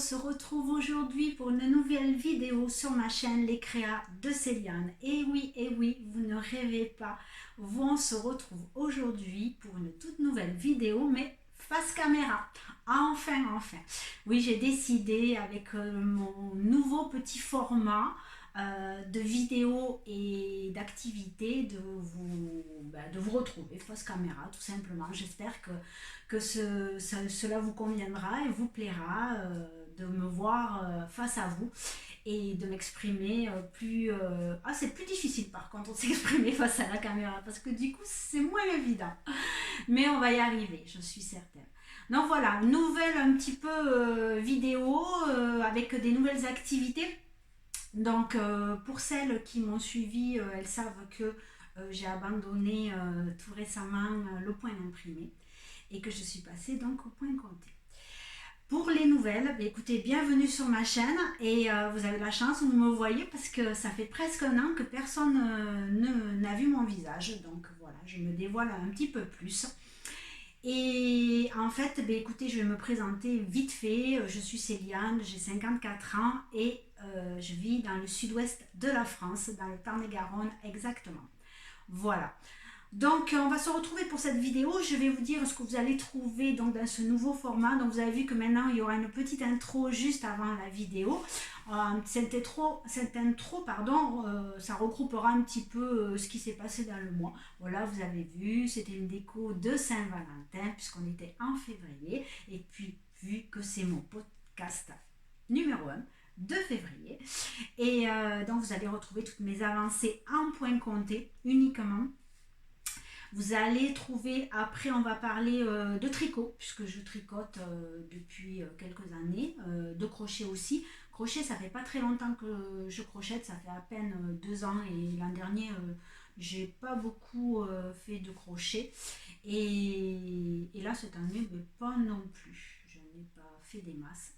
se retrouve aujourd'hui pour une nouvelle vidéo sur ma chaîne Les Créas de Céliane. Et oui, vous ne rêvez pas, on se retrouve aujourd'hui pour une toute nouvelle vidéo, mais face caméra. Enfin. Oui, j'ai décidé avec mon nouveau petit format de vidéos et d'activités de vous retrouver face caméra, tout simplement. J'espère que cela vous conviendra et vous plaira de me voir face à vous et de m'exprimer plus... Ah, c'est plus difficile par contre de s'exprimer face à la caméra parce que du coup c'est moins évident. Mais on va y arriver, je suis certaine. Donc voilà, nouvelle un petit peu vidéo avec des nouvelles activités. Donc pour celles qui m'ont suivi, elles savent que j'ai abandonné tout récemment le point imprimé et que je suis passée donc au point compté. Pour les nouvelles, écoutez, bienvenue sur ma chaîne et vous avez la chance, vous me voyez parce que ça fait presque un an que personne n'a vu mon visage. Donc voilà, je me dévoile un petit peu plus. Et en fait, écoutez, je vais me présenter vite fait. Je suis Céliane, j'ai 54 ans et je vis dans le sud-ouest de la France, dans le Tarn-et-Garonne exactement. Voilà. Donc on va se retrouver pour cette vidéo. Je vais vous dire ce que vous allez trouver donc, dans ce nouveau format. Donc vous avez vu que maintenant il y aura une petite intro juste avant la vidéo. Cette intro, ça regroupera un petit peu ce qui s'est passé dans le mois. Voilà, vous avez vu, c'était une déco de Saint-Valentin puisqu'on était en février. Et puis vu que c'est mon podcast numéro 1 de février. Et donc vous allez retrouver toutes mes avancées en point compté uniquement. Vous allez trouver, après on va parler de tricot, puisque je tricote depuis quelques années, de crochet aussi. Crochet, ça fait pas très longtemps que je crochette, ça fait à peine 2 ans et l'an dernier, j'ai pas beaucoup fait de crochet. Et là, cette année, pas non plus, je n'ai pas fait des masses.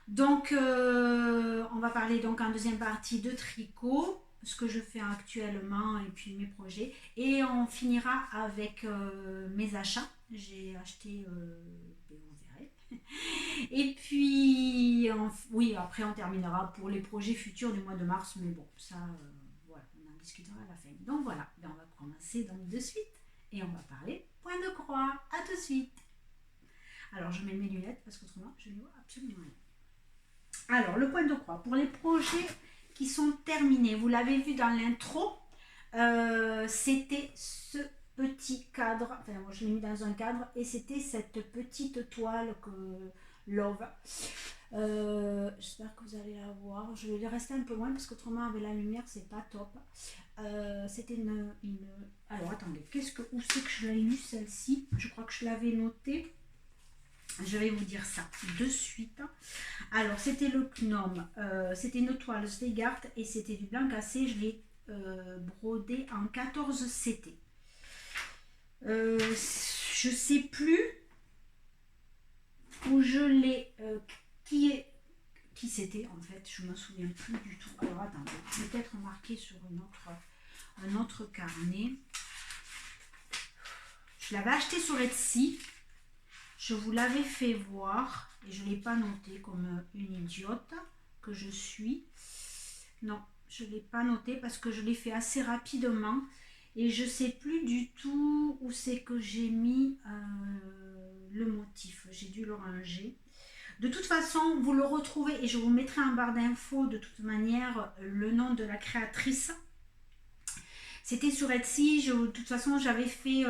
Donc, on va parler donc en deuxième partie de tricot, ce que je fais actuellement et puis mes projets. Et on finira avec mes achats. J'ai acheté, vous verrez. Et puis, oui, après on terminera pour les projets futurs du mois de mars. Mais bon, ça, voilà, on en discutera à la fin. Donc voilà, on va commencer donc de suite. Et on va parler point de croix. À tout de suite. Alors, je mets mes lunettes parce qu'autrement, je ne vois absolument rien. Alors, le point de croix, pour les projets qui sont terminés, vous l'avez vu dans l'intro, c'était ce petit cadre, enfin moi je l'ai mis dans un cadre, et c'était cette petite toile que Love. J'espère que vous allez la voir, je vais rester un peu loin parce qu'autrement avec la lumière c'est pas top. C'était une... Alors attendez, où c'est que je l'ai lu celle-ci? Je crois que je l'avais notée. Je vais vous dire ça de suite. Alors, c'était le Gnome. C'était une toile Zweigart et c'était du blanc cassé. Je l'ai brodé en 14 CT. Je sais plus où je l'ai... qui c'était en fait. Je me souviens plus du tout. Alors, attendez. Peut-être marqué sur un autre carnet. Je l'avais acheté sur Etsy. Je vous l'avais fait voir et je ne l'ai pas noté comme une idiote que je suis. Non, je ne l'ai pas noté parce que je l'ai fait assez rapidement et je ne sais plus du tout où c'est que j'ai mis le motif. J'ai dû le ranger. De toute façon, vous le retrouvez et je vous mettrai en barre d'infos de toute manière le nom de la créatrice. C'était sur Etsy, de toute façon j'avais fait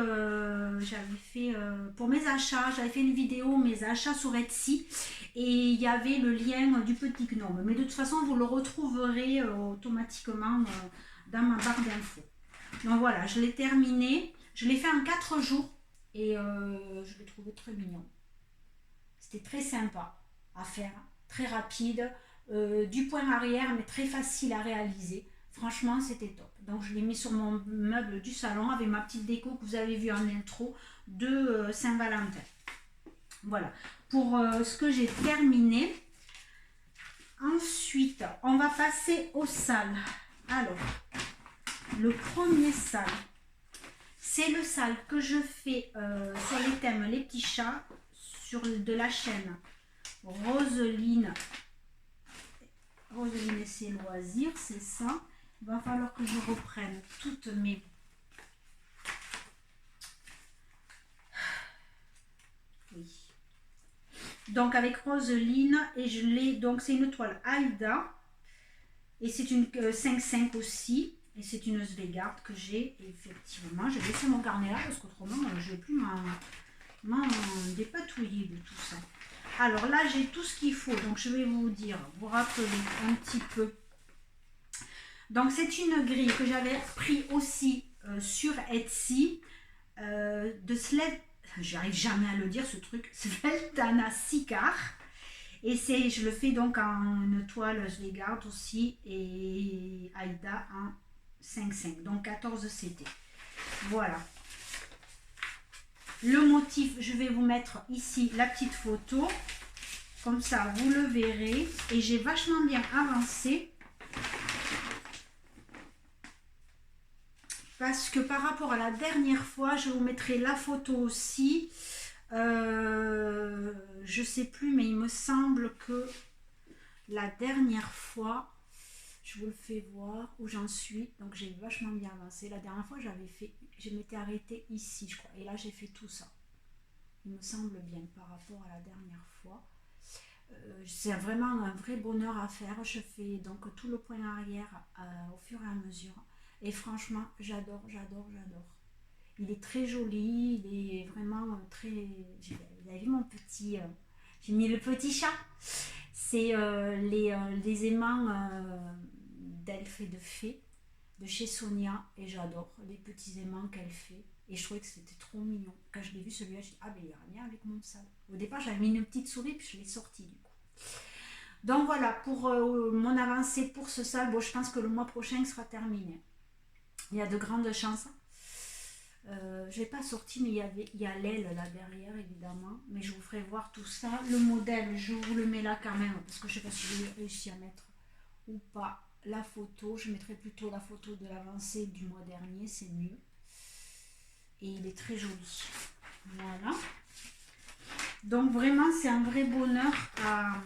pour mes achats, j'avais fait une vidéo mes achats sur Etsy et il y avait le lien du petit gnome. Mais de toute façon vous le retrouverez automatiquement dans ma barre d'infos. Donc voilà, je l'ai terminé, je l'ai fait en 4 jours et je l'ai trouvé très mignon. C'était très sympa à faire, très rapide, du point arrière mais très facile à réaliser. Franchement, c'était top. Donc, je l'ai mis sur mon meuble du salon avec ma petite déco que vous avez vu en intro de Saint-Valentin. Voilà. Pour ce que j'ai terminé. Ensuite, on va passer aux salles. Alors, le premier salle, c'est le salle que je fais sur les thèmes Les Petits Chats sur de la chaîne Roseline et ses loisirs, c'est ça. Il va falloir que je reprenne toutes mes... Oui. Donc avec Roseline, et je l'ai... Donc c'est une toile Aïda. Et c'est une 5,5 aussi. Et c'est une Svegard que j'ai. Effectivement, j'ai laissé mon carnet là parce qu'autrement, je ne vais plus m'en dépatouiller de tout ça. Alors là, j'ai tout ce qu'il faut. Donc je vais vous dire, vous rappeler un petit peu. Donc c'est une grille que j'avais pris aussi sur Etsy de Sled. J'arrive jamais à le dire ce truc. Svetlana Sikar. Et je le fais donc en une toile, je les garde aussi, et Aïda en 5,5, donc 14 CT. Voilà. Le motif, je vais vous mettre ici la petite photo, comme ça vous le verrez. Et j'ai vachement bien avancé, parce que par rapport à la dernière fois, je vous mettrai la photo aussi. Je sais plus, mais il me semble que la dernière fois, je vous le fais voir où j'en suis. Donc j'ai vachement bien avancé. La dernière fois, je m'étais arrêtée ici, je crois. Et là, j'ai fait tout ça. Il me semble bien par rapport à la dernière fois. C'est vraiment un vrai bonheur à faire. Je fais donc tout le point arrière au fur et à mesure. Et franchement, j'adore, j'adore, j'adore. Il est très joli, il est vraiment très... Vous avez vu mon petit... j'ai mis le petit chat. C'est les aimants d'elfes et de fées de chez Sonia. Et j'adore les petits aimants qu'elle fait. Et je trouvais que c'était trop mignon. Quand je l'ai vu celui-là, je dit ah ben il ira bien avec mon sale. Au départ, j'avais mis une petite souris, puis je l'ai sorti du coup. Donc voilà, pour mon avancée pour ce sale, bon, je pense que le mois prochain il sera terminé. Il y a de grandes chances. Je n'ai pas sorti, mais il y a l'aile là derrière évidemment, mais je vous ferai voir tout ça. Le modèle, je vous le mets là quand même, parce que je ne sais pas si j'ai réussi à mettre ou pas la photo. Je mettrai plutôt la photo de l'avancée du mois dernier, c'est mieux. Et il est très joli. Voilà. Donc vraiment, c'est un vrai bonheur à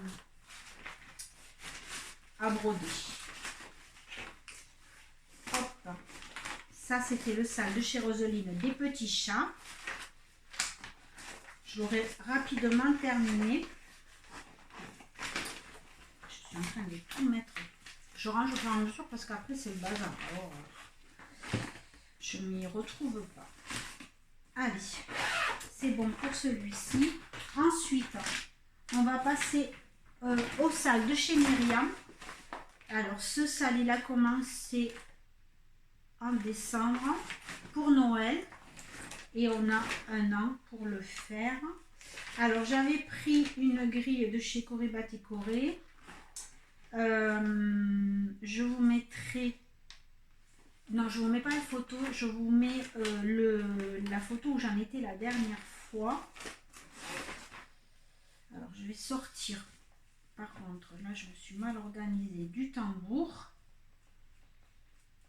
broder. Hop. Ça, c'était le sale de chez Roseline des petits chats. Je l'aurai rapidement terminé. Je suis en train de tout mettre. Je range au fur et à mesure parce qu'après, c'est le bazar. Alors, je ne m'y retrouve pas. Allez, c'est bon pour celui-ci. Ensuite, on va passer au sale de chez Myriam. Alors, ce sale, il a commencé en décembre pour Noël et on a un an pour le faire. Alors j'avais pris une grille de chez Corée Batik Corée. Je vous mettrai, non je vous mets pas la photo, je vous mets la photo où j'en étais la dernière fois. Alors je vais sortir, par contre là je me suis mal organisée, du tambour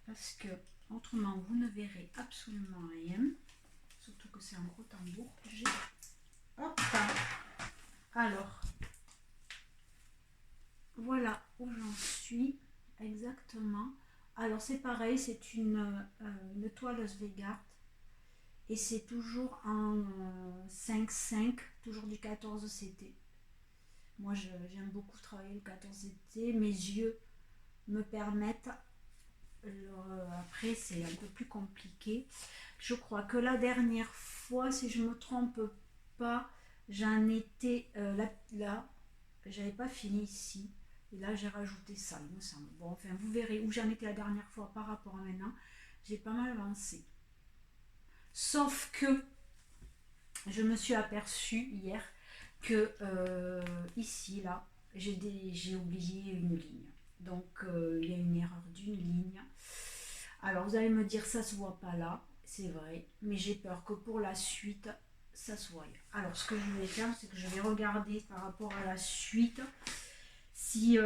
parce que autrement, vous ne verrez absolument rien. Surtout que c'est un gros tambour que j'ai. Hop. Alors, voilà où j'en suis exactement. Alors, c'est pareil, c'est une toile Svegard. Et c'est toujours en 5,5, toujours du 14 CT. Moi, j'aime beaucoup travailler le 14 CT. Mes yeux me permettent... après c'est un peu plus compliqué. Je crois que la dernière fois, si je me trompe pas, j'en étais là, j'avais pas fini ici et là j'ai rajouté ça, il me semble. Bon, enfin vous verrez où j'en étais la dernière fois par rapport à maintenant. J'ai pas mal avancé, sauf que je me suis aperçue hier que ici là j'ai oublié une ligne. Donc il y a une erreur d'une ligne. Alors vous allez me dire ça se voit pas là, c'est vrai, mais j'ai peur que pour la suite ça se voie. Alors ce que je vais faire, c'est que je vais regarder par rapport à la suite si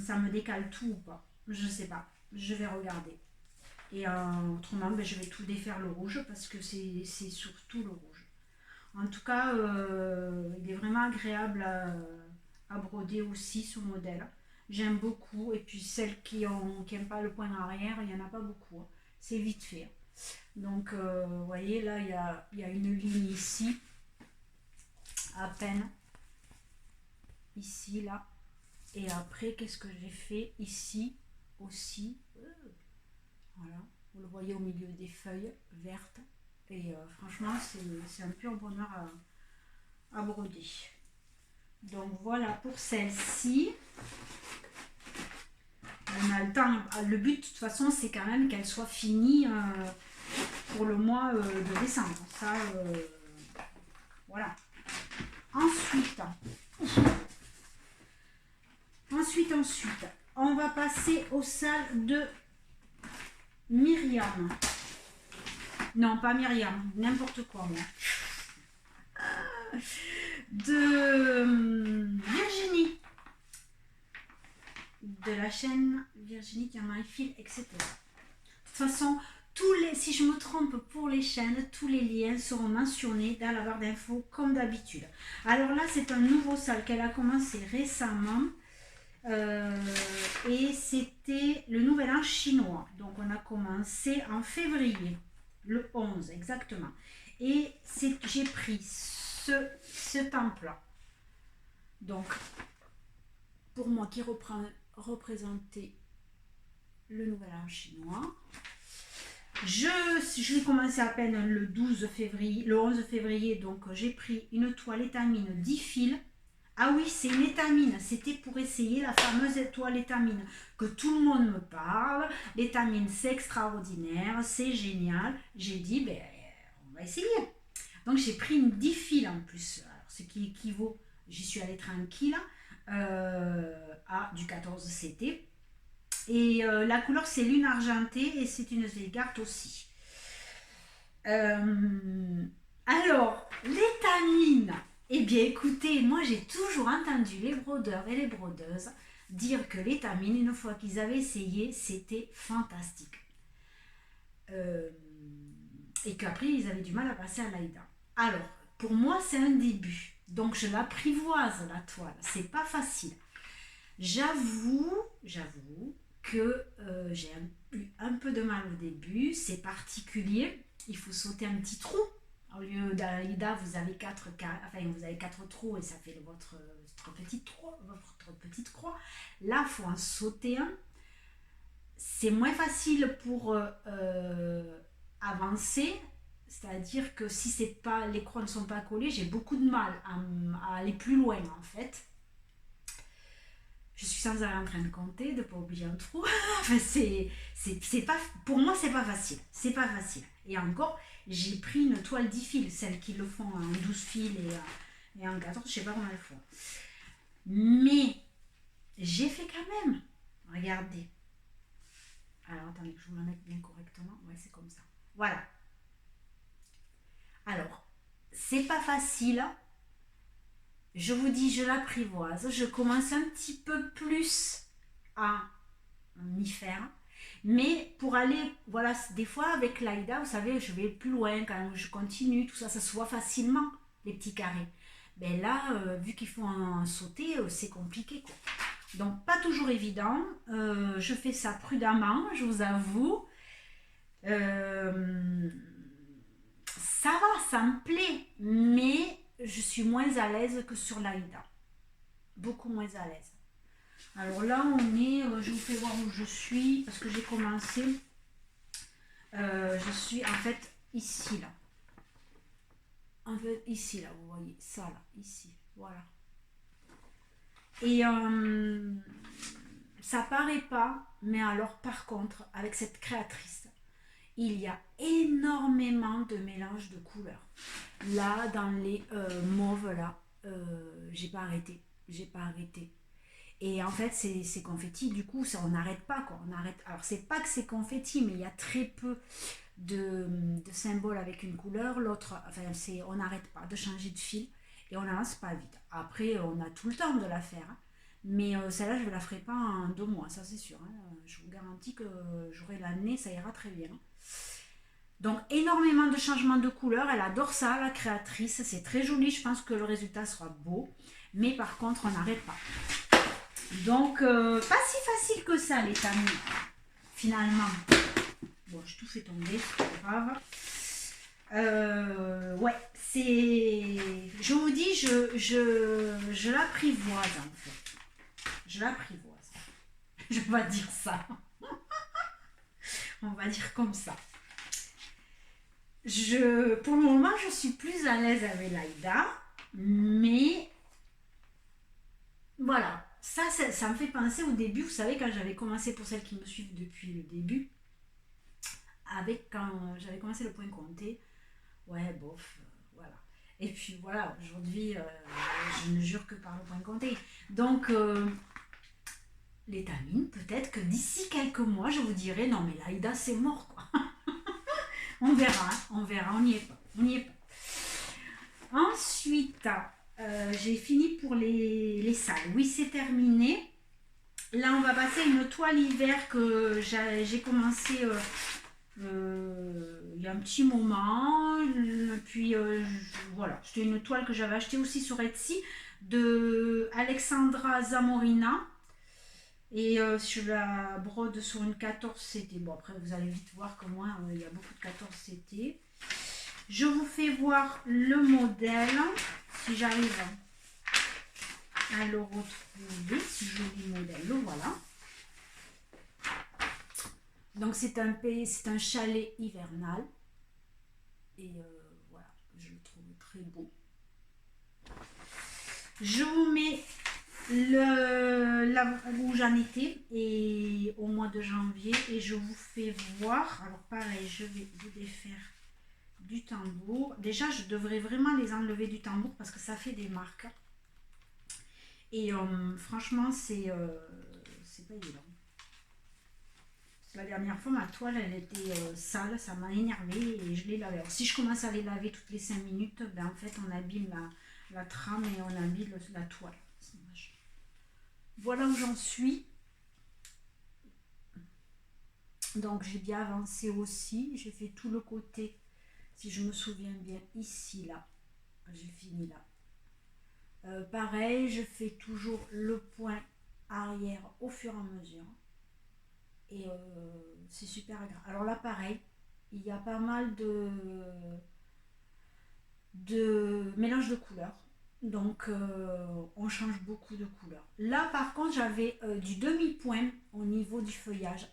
ça me décale tout ou pas. Je sais pas, je vais regarder. Et autrement, ben, je vais tout défaire le rouge parce que c'est surtout le rouge. En tout cas, il est vraiment agréable à à broder aussi ce modèle. J'aime beaucoup. Et puis celles qui n'aiment pas le point arrière, il n'y en a pas beaucoup, hein. C'est vite fait. Donc, vous voyez, là, il y a une ligne ici, à peine. Ici, là. Et après, qu'est-ce que j'ai fait ici aussi. Voilà, vous le voyez au milieu des feuilles vertes. Et franchement, c'est un pur bonheur à broder. Donc voilà pour celle-ci. On a le temps. Le but, de toute façon, c'est quand même qu'elle soit finie pour le mois de décembre. Ça, voilà. Ensuite, on va passer aux salles de Myriam. Non, pas Myriam, n'importe quoi, moi. De Virginie. De la chaîne Virginie qui en a un fil, etc. De toute façon, si je me trompe pour les chaînes, tous les liens seront mentionnés dans la barre d'infos comme d'habitude. Alors là, c'est un nouveau sale qu'elle a commencé récemment. Et c'était le nouvel an chinois. Donc on a commencé en février, le 11 exactement. Et j'ai pris ce temple-là. Donc, pour moi qui représentait le nouvel an chinois. Je l'ai commencé à peine le 11 février, donc j'ai pris une toile étamine 10 fils. Ah oui, c'est une étamine, c'était pour essayer la fameuse toile étamine que tout le monde me parle. L'étamine, c'est extraordinaire, c'est génial. J'ai dit, ben, on va essayer. Donc j'ai pris une 10 fils en plus, alors, ce qui équivaut, j'y suis allée tranquille, à du 14 CT. Et la couleur, c'est lune argentée et c'est une Vegarte aussi. Alors, l'étamine. Eh bien, écoutez, moi j'ai toujours entendu les brodeurs et les brodeuses dire que l'étamine, une fois qu'ils avaient essayé, c'était fantastique. Et qu'après, ils avaient du mal à passer à l'Aïda. Alors, pour moi, c'est un début. Donc, je l'apprivoise, la toile. C'est pas facile. J'avoue que j'ai eu un peu de mal au début. C'est particulier. Il faut sauter un petit trou. Au lieu d'Aïda, vous avez 4 trous et ça fait votre petite croix. Là, il faut en sauter un. C'est moins facile pour avancer. C'est-à-dire que si les croix ne sont pas collées, j'ai beaucoup de mal à aller plus loin en fait. Je suis sans arrêt en train de compter, de ne pas oublier un trou. Enfin, pour moi, c'est pas facile. C'est pas facile. Et encore, j'ai pris une toile 10 fils, celles qui le font en 12 fils et en 14, je sais pas comment elles font. Mais j'ai fait quand même. Regardez. Alors, attendez que je vous la mette bien correctement. Ouais, c'est comme ça. Voilà. Alors, c'est pas facile. Je vous dis, je l'apprivoise. Je commence un petit peu plus à m'y faire. Mais pour aller, voilà, des fois avec l'Aïda, vous savez, je vais plus loin quand je continue, tout ça, ça se voit facilement, les petits carrés. Mais là, vu qu'il faut en sauter, c'est compliqué, quoi. Donc, pas toujours évident. Je fais ça prudemment, je vous avoue. Ça va, ça me plaît, mais je suis moins à l'aise que sur l'Aïda. Beaucoup moins à l'aise. Alors là, on est, je vous fais voir où je suis, parce que j'ai commencé. Je suis en fait ici, là. En fait, ici, là, vous voyez, ça, là, ici, voilà. Et ça paraît pas, mais alors par contre, avec cette créatrice, il y a énormément de mélange de couleurs. Là, dans les mauves, là, j'ai pas arrêté. Et en fait, c'est confetti, du coup, ça, on n'arrête pas, quoi. Alors, c'est pas que c'est confetti, mais il y a très peu de symboles avec une couleur. L'autre, enfin, on n'arrête pas de changer de fil et on n'avance pas vite. Après, on a tout le temps de la faire, hein. Mais celle-là, je ne la ferai pas en 2 mois, ça c'est sûr, hein. Je vous garantis que j'aurai l'année, ça ira très bien. Donc énormément de changements de couleurs, elle adore ça, la créatrice, c'est très joli, je pense que le résultat sera beau, mais par contre on n'arrête pas. Donc pas si facile que ça les amis, finalement. Bon, je tout fait tomber, c'est pas grave. Ouais, c'est... Je vous dis, je l'apprivoise en fait. Je l'apprivoise. Je vais dire ça. On va dire comme ça. Pour le moment, je suis plus à l'aise avec l'Aïda, mais voilà. Ça me fait penser au début, vous savez, quand j'avais commencé, pour celles qui me suivent depuis le début, quand j'avais commencé le point compté, ouais, bof, voilà. Et puis voilà, aujourd'hui, je ne jure que par le point compté. Donc, les tamines, peut-être que d'ici quelques mois, je vous dirai, non mais l'Aïda, c'est mort, quoi. On verra, on n'y est pas. On n'y est pas. Ensuite, j'ai fini pour les salles. Oui, c'est terminé. Là, on va passer à une toile hiver que j'ai commencé il y a un petit moment. Puis voilà, c'était une toile que j'avais achetée aussi sur Etsy de Alexandra Zamorina. Et je la brode sur une 14 CT. Bon, après, vous allez vite voir que moi, il y a beaucoup de 14 CT. Je vous fais voir le modèle, si j'arrive à le retrouver. Si joli modèle, le voilà. Donc, c'est un chalet hivernal. Et voilà, je le trouve très beau. Je vous mets où j'en étais et au mois de janvier et je vous fais voir. Alors pareil, je vais vous défaire du tambour. Déjà, je devrais vraiment les enlever du tambour parce que ça fait des marques. Et franchement, c'est pas évident. La dernière fois, ma toile, elle était sale, ça m'a énervé et je l'ai lavée. Alors, si je commence à les laver toutes les 5 minutes, ben, en fait, on abîme la trame et on abîme la toile. C'est dommage. Voilà où j'en suis. Donc j'ai bien avancé aussi. J'ai fait tout le côté, si je me souviens bien, ici, là. J'ai fini là. Pareil, je fais toujours le point arrière au fur et à mesure. Et c'est super agréable. Alors là, pareil, il y a pas mal de mélange de couleurs. Donc on change beaucoup de couleurs. Là par contre j'avais du demi-point au niveau du feuillage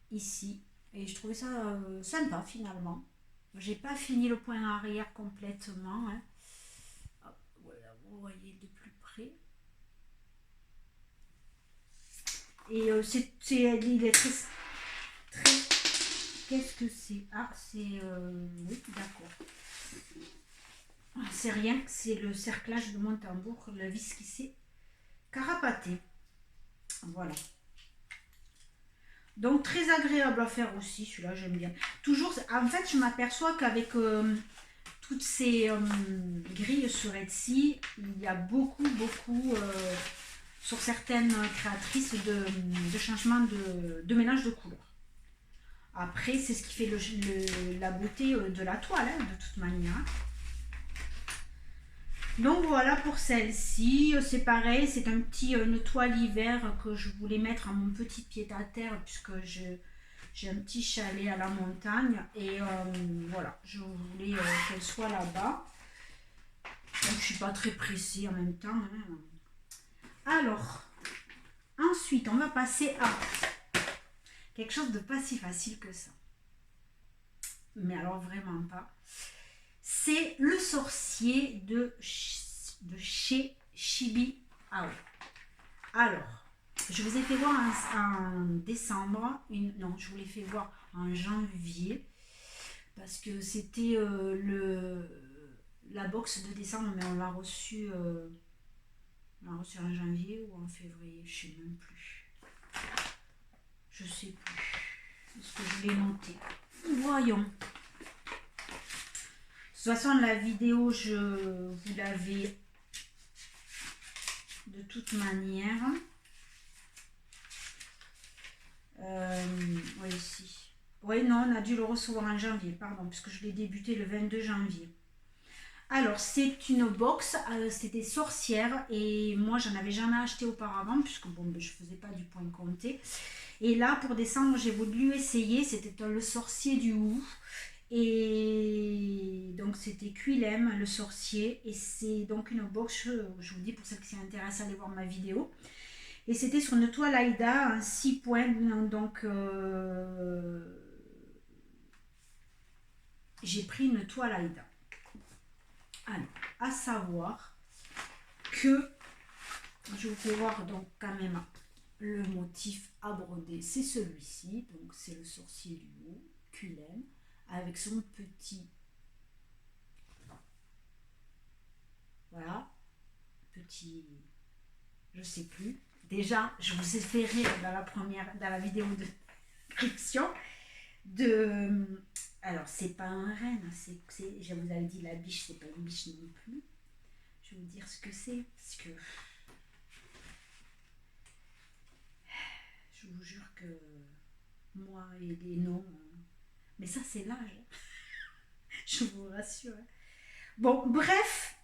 ici et je trouvais ça sympa finalement. J'ai pas fini le point arrière complètement. Hein. Hop, voilà, vous voyez de plus près. Et il est très, très... Qu'est-ce que c'est? Ah, c'est... oui, d'accord. C'est rien, c'est le cerclage de mon tambour, la vis qui s'est carapatée. Voilà. Donc très agréable à faire aussi, celui-là j'aime bien. Toujours, en fait je m'aperçois qu'avec toutes ces grilles sur Etsy, il y a beaucoup sur certaines créatrices de changement de mélange de couleurs. Après c'est ce qui fait la beauté de la toile, hein, de toute manière. Donc voilà pour celle-ci, c'est pareil, c'est une toile hiver que je voulais mettre à mon petit pied-à-terre puisque j'ai un petit chalet à la montagne et voilà, je voulais qu'elle soit là-bas. Donc je suis pas très pressée en même temps. Hein. Alors, ensuite on va passer à quelque chose de pas si facile que ça. Mais alors vraiment pas. C'est le sorcier de chez Chibi Ao. Alors, je vous ai fait voir en décembre, non, je vous l'ai fait voir en janvier, parce que c'était la box de décembre, mais on l'a reçu en janvier ou en février, je ne sais même plus. Je ne sais plus, parce que je l'ai noté. Voyons. De toute façon, la vidéo, je vous l'avais de toute manière. Oui, ici. Oui, non, on a dû le recevoir en janvier, pardon, puisque je l'ai débuté le 22 janvier. Alors, c'est une box, c'était sorcière, et moi, j'en avais jamais acheté auparavant, puisque bon, ben, je faisais pas du point compté. Et là, pour décembre, j'ai voulu essayer, c'était le sorcier du hou. Et donc, c'était Quilem, le sorcier, et c'est donc une box, je vous dis, pour celles qui s'intéressent, allez voir ma vidéo. Et c'était sur une toile Aïda, un 6 points, donc j'ai pris une toile Aïda. Alors, à savoir que je vous fais voir donc quand même le motif à broder, c'est celui-ci, donc c'est le sorcier du haut, Culem, avec son petit, voilà, petit, je sais plus. Déjà, je vous ai fait rire dans la vidéo de description de, alors c'est pas un renne, je vous avais dit la biche, c'est pas une biche non plus. Je vais vous dire ce que c'est, parce que je vous jure que moi et les noms, mais ça c'est l'âge, je vous rassure. Bon, bref,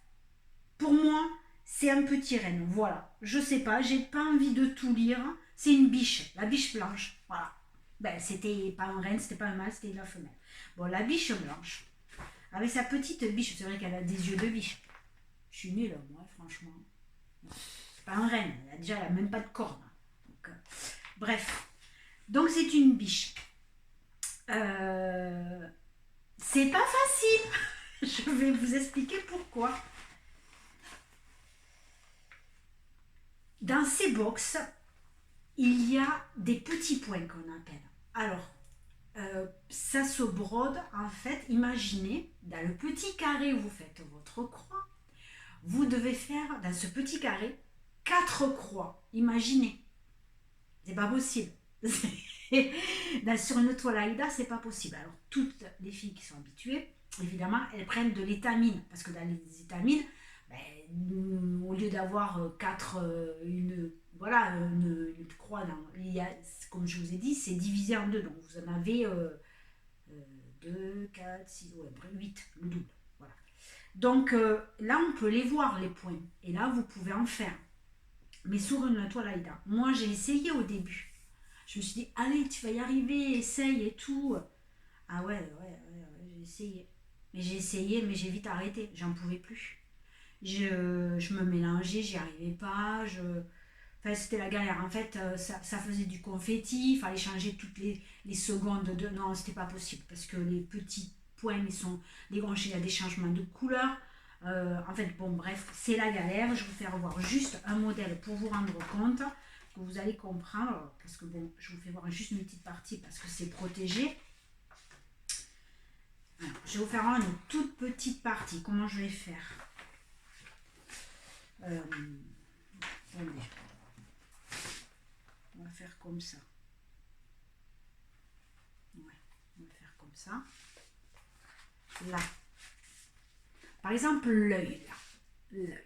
pour moi, c'est un petit renne, voilà. Je sais pas, j'ai pas envie de tout lire. C'est une biche, la biche blanche, voilà. Ben, c'était pas un renne, c'était pas un mâle, c'était la femelle. Bon, la biche blanche, avec sa petite biche, c'est vrai qu'elle a des yeux de biche. Je suis nulle, moi, franchement. C'est pas un renne, déjà, elle a même pas de cornes. Donc, bref, donc c'est une biche. Euh, c'est pas facile. Je vais vous expliquer pourquoi. Dans ces box, il y a des petits points qu'on appelle. Alors, ça se brode en fait. Imaginez, dans le petit carré où vous faites votre croix, vous devez faire dans ce petit carré 4 croix. Imaginez, c'est pas possible. Sur une toile Aïda, c'est pas possible. Alors, toutes les filles qui sont habituées, évidemment, elles prennent de l'étamine. Parce que dans les étamines, au lieu d'avoir une croix, comme je vous ai dit, c'est divisé en deux. Donc, vous en avez 2, 4, 6, ouais, 8, le double. Voilà. Donc, là, on peut les voir, les points. Et là, vous pouvez en faire. Mais sur une toile Aïda. Moi, j'ai essayé au début. Je me suis dit, allez, tu vas y arriver, essaye et tout. Ah ouais, j'ai essayé. Mais j'ai essayé, mais j'ai vite arrêté. J'en pouvais plus. Je me mélangeais, j'y arrivais pas. Enfin, c'était la galère. En fait, ça faisait du confetti. Il fallait changer toutes les secondes. Non, c'était pas possible. Parce que les petits points, les grands, il y a des changements de couleur. En fait, bon, bref, c'est la galère. Je vais vous faire voir juste un modèle pour vous rendre compte que vous allez comprendre, parce que bon, je vous fais voir juste une petite partie parce que c'est protégé. Alors, je vais vous faire voir une toute petite partie. Comment je vais faire attendez. On va faire comme ça. Ouais, on va faire comme ça. Là. Par exemple, l'œil, là. L'œil.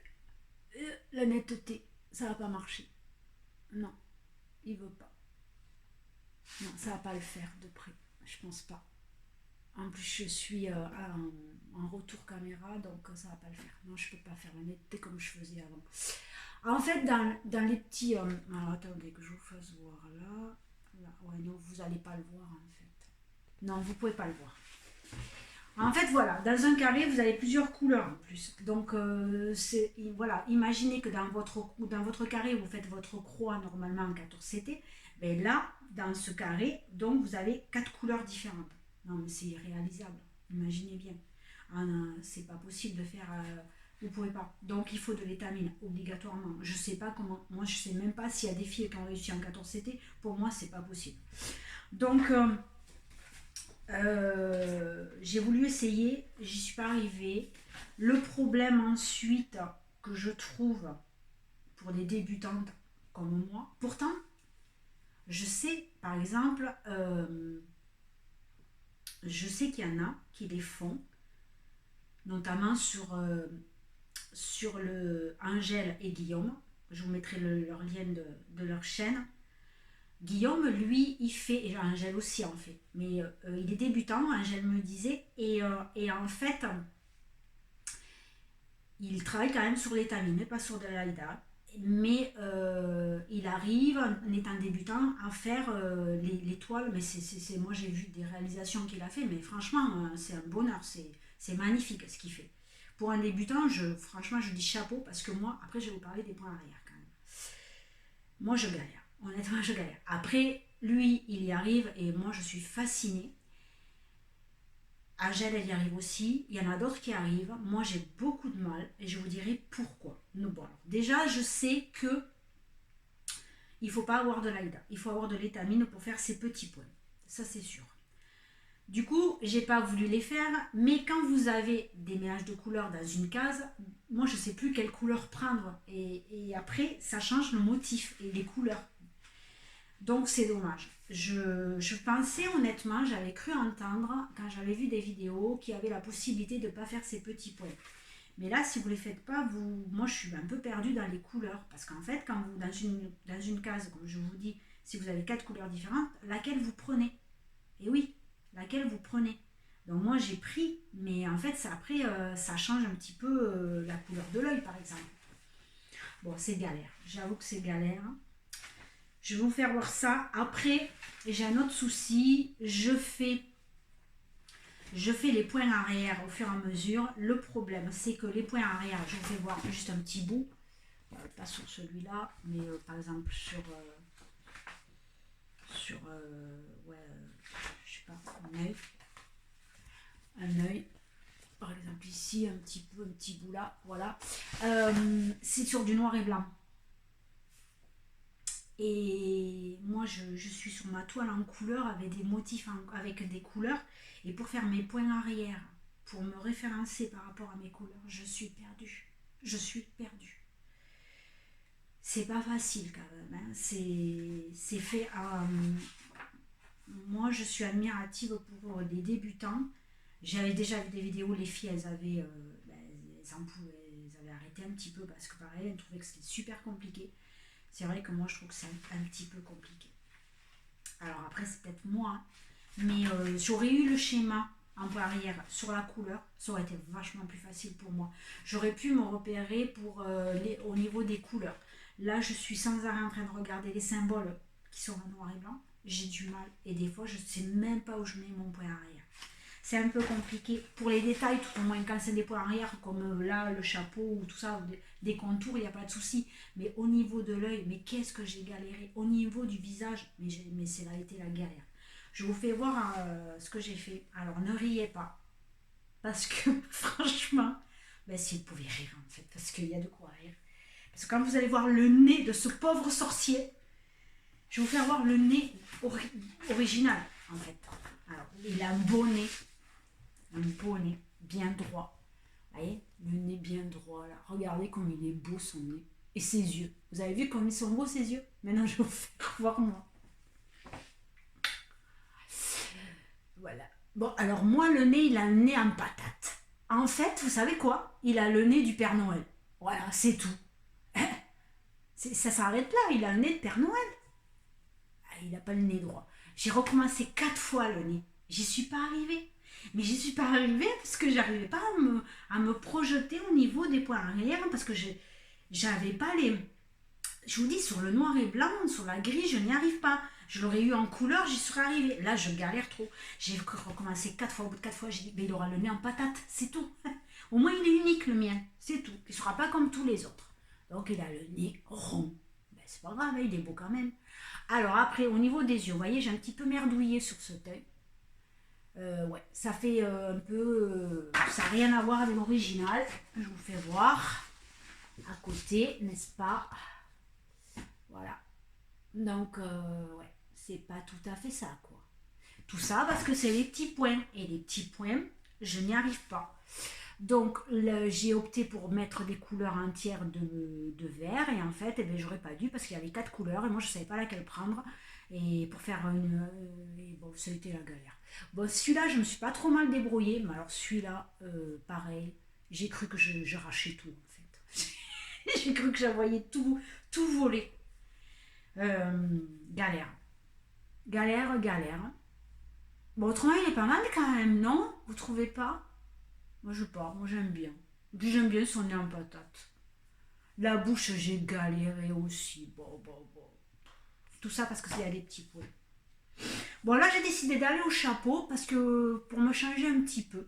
La netteté, ça va pas marcher. Non, il veut pas. Non, ça va pas le faire de près. Je pense pas. En plus, je suis en retour caméra, donc ça va pas le faire. Non, je peux pas faire la netteté comme je faisais avant. En fait, dans les petits... alors, attendez que je vous fasse voir là. Là. Ouais, non, vous allez pas le voir, en fait. Non, vous pouvez pas le voir. En fait, voilà, dans un carré, vous avez plusieurs couleurs en plus. Donc, voilà, imaginez que dans votre carré, vous faites votre croix normalement en 14CT. Mais là, dans ce carré, donc, vous avez 4 couleurs différentes. Non, mais c'est irréalisable. Imaginez bien. Ah, non, c'est pas possible de faire... vous pouvez pas. Donc, il faut de l'étamine, obligatoirement. Je sais pas comment... Moi, je sais même pas s'il y a des filles qui ont réussi en 14CT. Pour moi, c'est pas possible. Donc... j'ai voulu essayer, j'y suis pas arrivée. Le problème ensuite que je trouve pour les débutantes comme moi, pourtant, je sais, par exemple, je sais qu'il y en a qui les font, notamment sur le Angèle et Guillaume. Je vous mettrai leur lien de leur chaîne. Guillaume, lui, il fait, et Angèle aussi en fait, mais il est débutant, Angèle me disait, et en fait, il travaille quand même sur l'étamine, mais pas sur de l'AIDA. Mais il arrive, en étant débutant, à faire les toiles. Mais moi, j'ai vu des réalisations qu'il a fait, mais franchement, c'est un bonheur. C'est magnifique ce qu'il fait. Pour un débutant, franchement, je dis chapeau parce que moi, après, je vais vous parler des points arrière quand même. Moi, je galère. Honnêtement, je galère. Après, lui, il y arrive et moi, je suis fascinée. Agel, elle y arrive aussi. Il y en a d'autres qui arrivent. Moi, j'ai beaucoup de mal et je vous dirai pourquoi. Bon, alors, déjà, je sais que il ne faut pas avoir de l'AIDA. Il faut avoir de l'étamine pour faire ces petits points. Ça, c'est sûr. Du coup, j'ai pas voulu les faire, mais quand vous avez des mélanges de couleurs dans une case, moi, je sais plus quelle couleur prendre. Et après, ça change le motif et les couleurs. Donc, c'est dommage. Je pensais honnêtement, j'avais cru entendre, quand j'avais vu des vidéos, qu'il y avait la possibilité de ne pas faire ces petits points. Mais là, si vous ne les faites pas, moi je suis un peu perdue dans les couleurs. Parce qu'en fait, quand vous, dans une case, comme je vous dis, si vous avez 4 couleurs différentes, laquelle vous prenez? Et oui, laquelle vous prenez? Donc moi j'ai pris, mais en fait, après, ça change un petit peu la couleur de l'œil, par exemple. Bon, c'est galère. J'avoue que c'est galère. Je vais vous faire voir ça. Après, j'ai un autre souci. Je fais les points arrière au fur et à mesure. Le problème, c'est que les points arrière, je vous fais voir juste un petit bout. Pas sur celui-là, mais par exemple sur ouais, je sais pas, un œil. Par exemple ici, un petit bout là, voilà. C'est sur du noir et blanc. Et moi, je suis sur ma toile en couleur avec des motifs, avec des couleurs. Et pour faire mes points arrière, pour me référencer par rapport à mes couleurs, je suis perdue. Je suis perdue. C'est pas facile quand même. Hein. C'est fait à... moi, je suis admirative pour les débutants. J'avais déjà vu des vidéos, les filles, elles avaient arrêté un petit peu parce que pareil, elles trouvaient que c'était super compliqué. C'est vrai que moi, je trouve que c'est un petit peu compliqué. Alors après, c'est peut-être moi, hein, mais j'aurais eu le schéma en point arrière sur la couleur, ça aurait été vachement plus facile pour moi. J'aurais pu me repérer au niveau des couleurs. Là, je suis sans arrêt en train de regarder les symboles qui sont en noir et blanc. J'ai du mal et des fois, je ne sais même pas où je mets mon point arrière. C'est un peu compliqué. Pour les détails, tout au moins quand c'est des points arrière, comme là, le chapeau ou tout ça, des contours, il n'y a pas de souci. Mais au niveau de l'œil, mais qu'est-ce que j'ai galéré. Au niveau du visage, mais c'est là été la galère. Je vous fais voir ce que j'ai fait. Alors, ne riez pas. Parce que, franchement, si vous pouvez rire en fait, parce qu'il y a de quoi rire. Parce que quand vous allez voir le nez de ce pauvre sorcier, je vais vous faire voir le nez original, en fait. Alors, il a un beau nez bien droit. Vous voyez, le nez bien droit là. Regardez comme il est beau son nez. Et ses yeux. Vous avez vu comme ils sont beaux ses yeux? Maintenant, je vais vous faire voir moi. Voilà. Bon, alors moi, le nez, il a un nez en patate. En fait, vous savez quoi? Il a le nez du Père Noël. Voilà, c'est tout. Ça s'arrête là, il a le nez de Père Noël. Il n'a pas le nez droit. J'ai recommencé 4 fois le nez. J'y suis pas arrivée. Mais j'y suis pas arrivée parce que j'arrivais pas à me projeter au niveau des points arrière parce que j'avais pas les... Je vous dis, sur le noir et blanc, sur la grille, je n'y arrive pas. Je l'aurais eu en couleur, j'y serais arrivée. Là, je galère trop. J'ai recommencé 4 fois. Au bout de 4 fois, j'ai dit, il aura le nez en patate, c'est tout. Au moins, il est unique, le mien, c'est tout. Il ne sera pas comme tous les autres. Donc, il a le nez rond. C'est pas grave, il est beau quand même. Alors, après, au niveau des yeux, vous voyez, j'ai un petit peu merdouillé sur ce œil. Ouais, ça fait un peu... ça n'a rien à voir avec l'original. Je vous fais voir. À côté, n'est-ce pas? Voilà. Donc, ouais, c'est pas tout à fait ça, quoi. Tout ça parce que c'est les petits points. Et les petits points, je n'y arrive pas. Donc, j'ai opté pour mettre des couleurs entières de vert. Et en fait, j'aurais pas dû parce qu'il y avait 4 couleurs. Et moi, je ne savais pas laquelle prendre. Et pour faire une... et bon, ça a été la galère. Bon, celui-là, je me suis pas trop mal débrouillée. Mais alors, celui-là, pareil. J'ai cru que je rachais tout, en fait. J'ai cru que j'envoyais tout voler. Galère. Galère, galère. Bon, autrement, il est pas mal quand même, non? Vous trouvez pas? Moi, je pas. Moi, j'aime bien. Puis, j'aime bien son nez en patate. La bouche, j'ai galéré aussi. Bon, bon, bon. Tout ça parce qu'il y a des petits poils. Bon, là, j'ai décidé d'aller au chapeau parce que pour me changer un petit peu.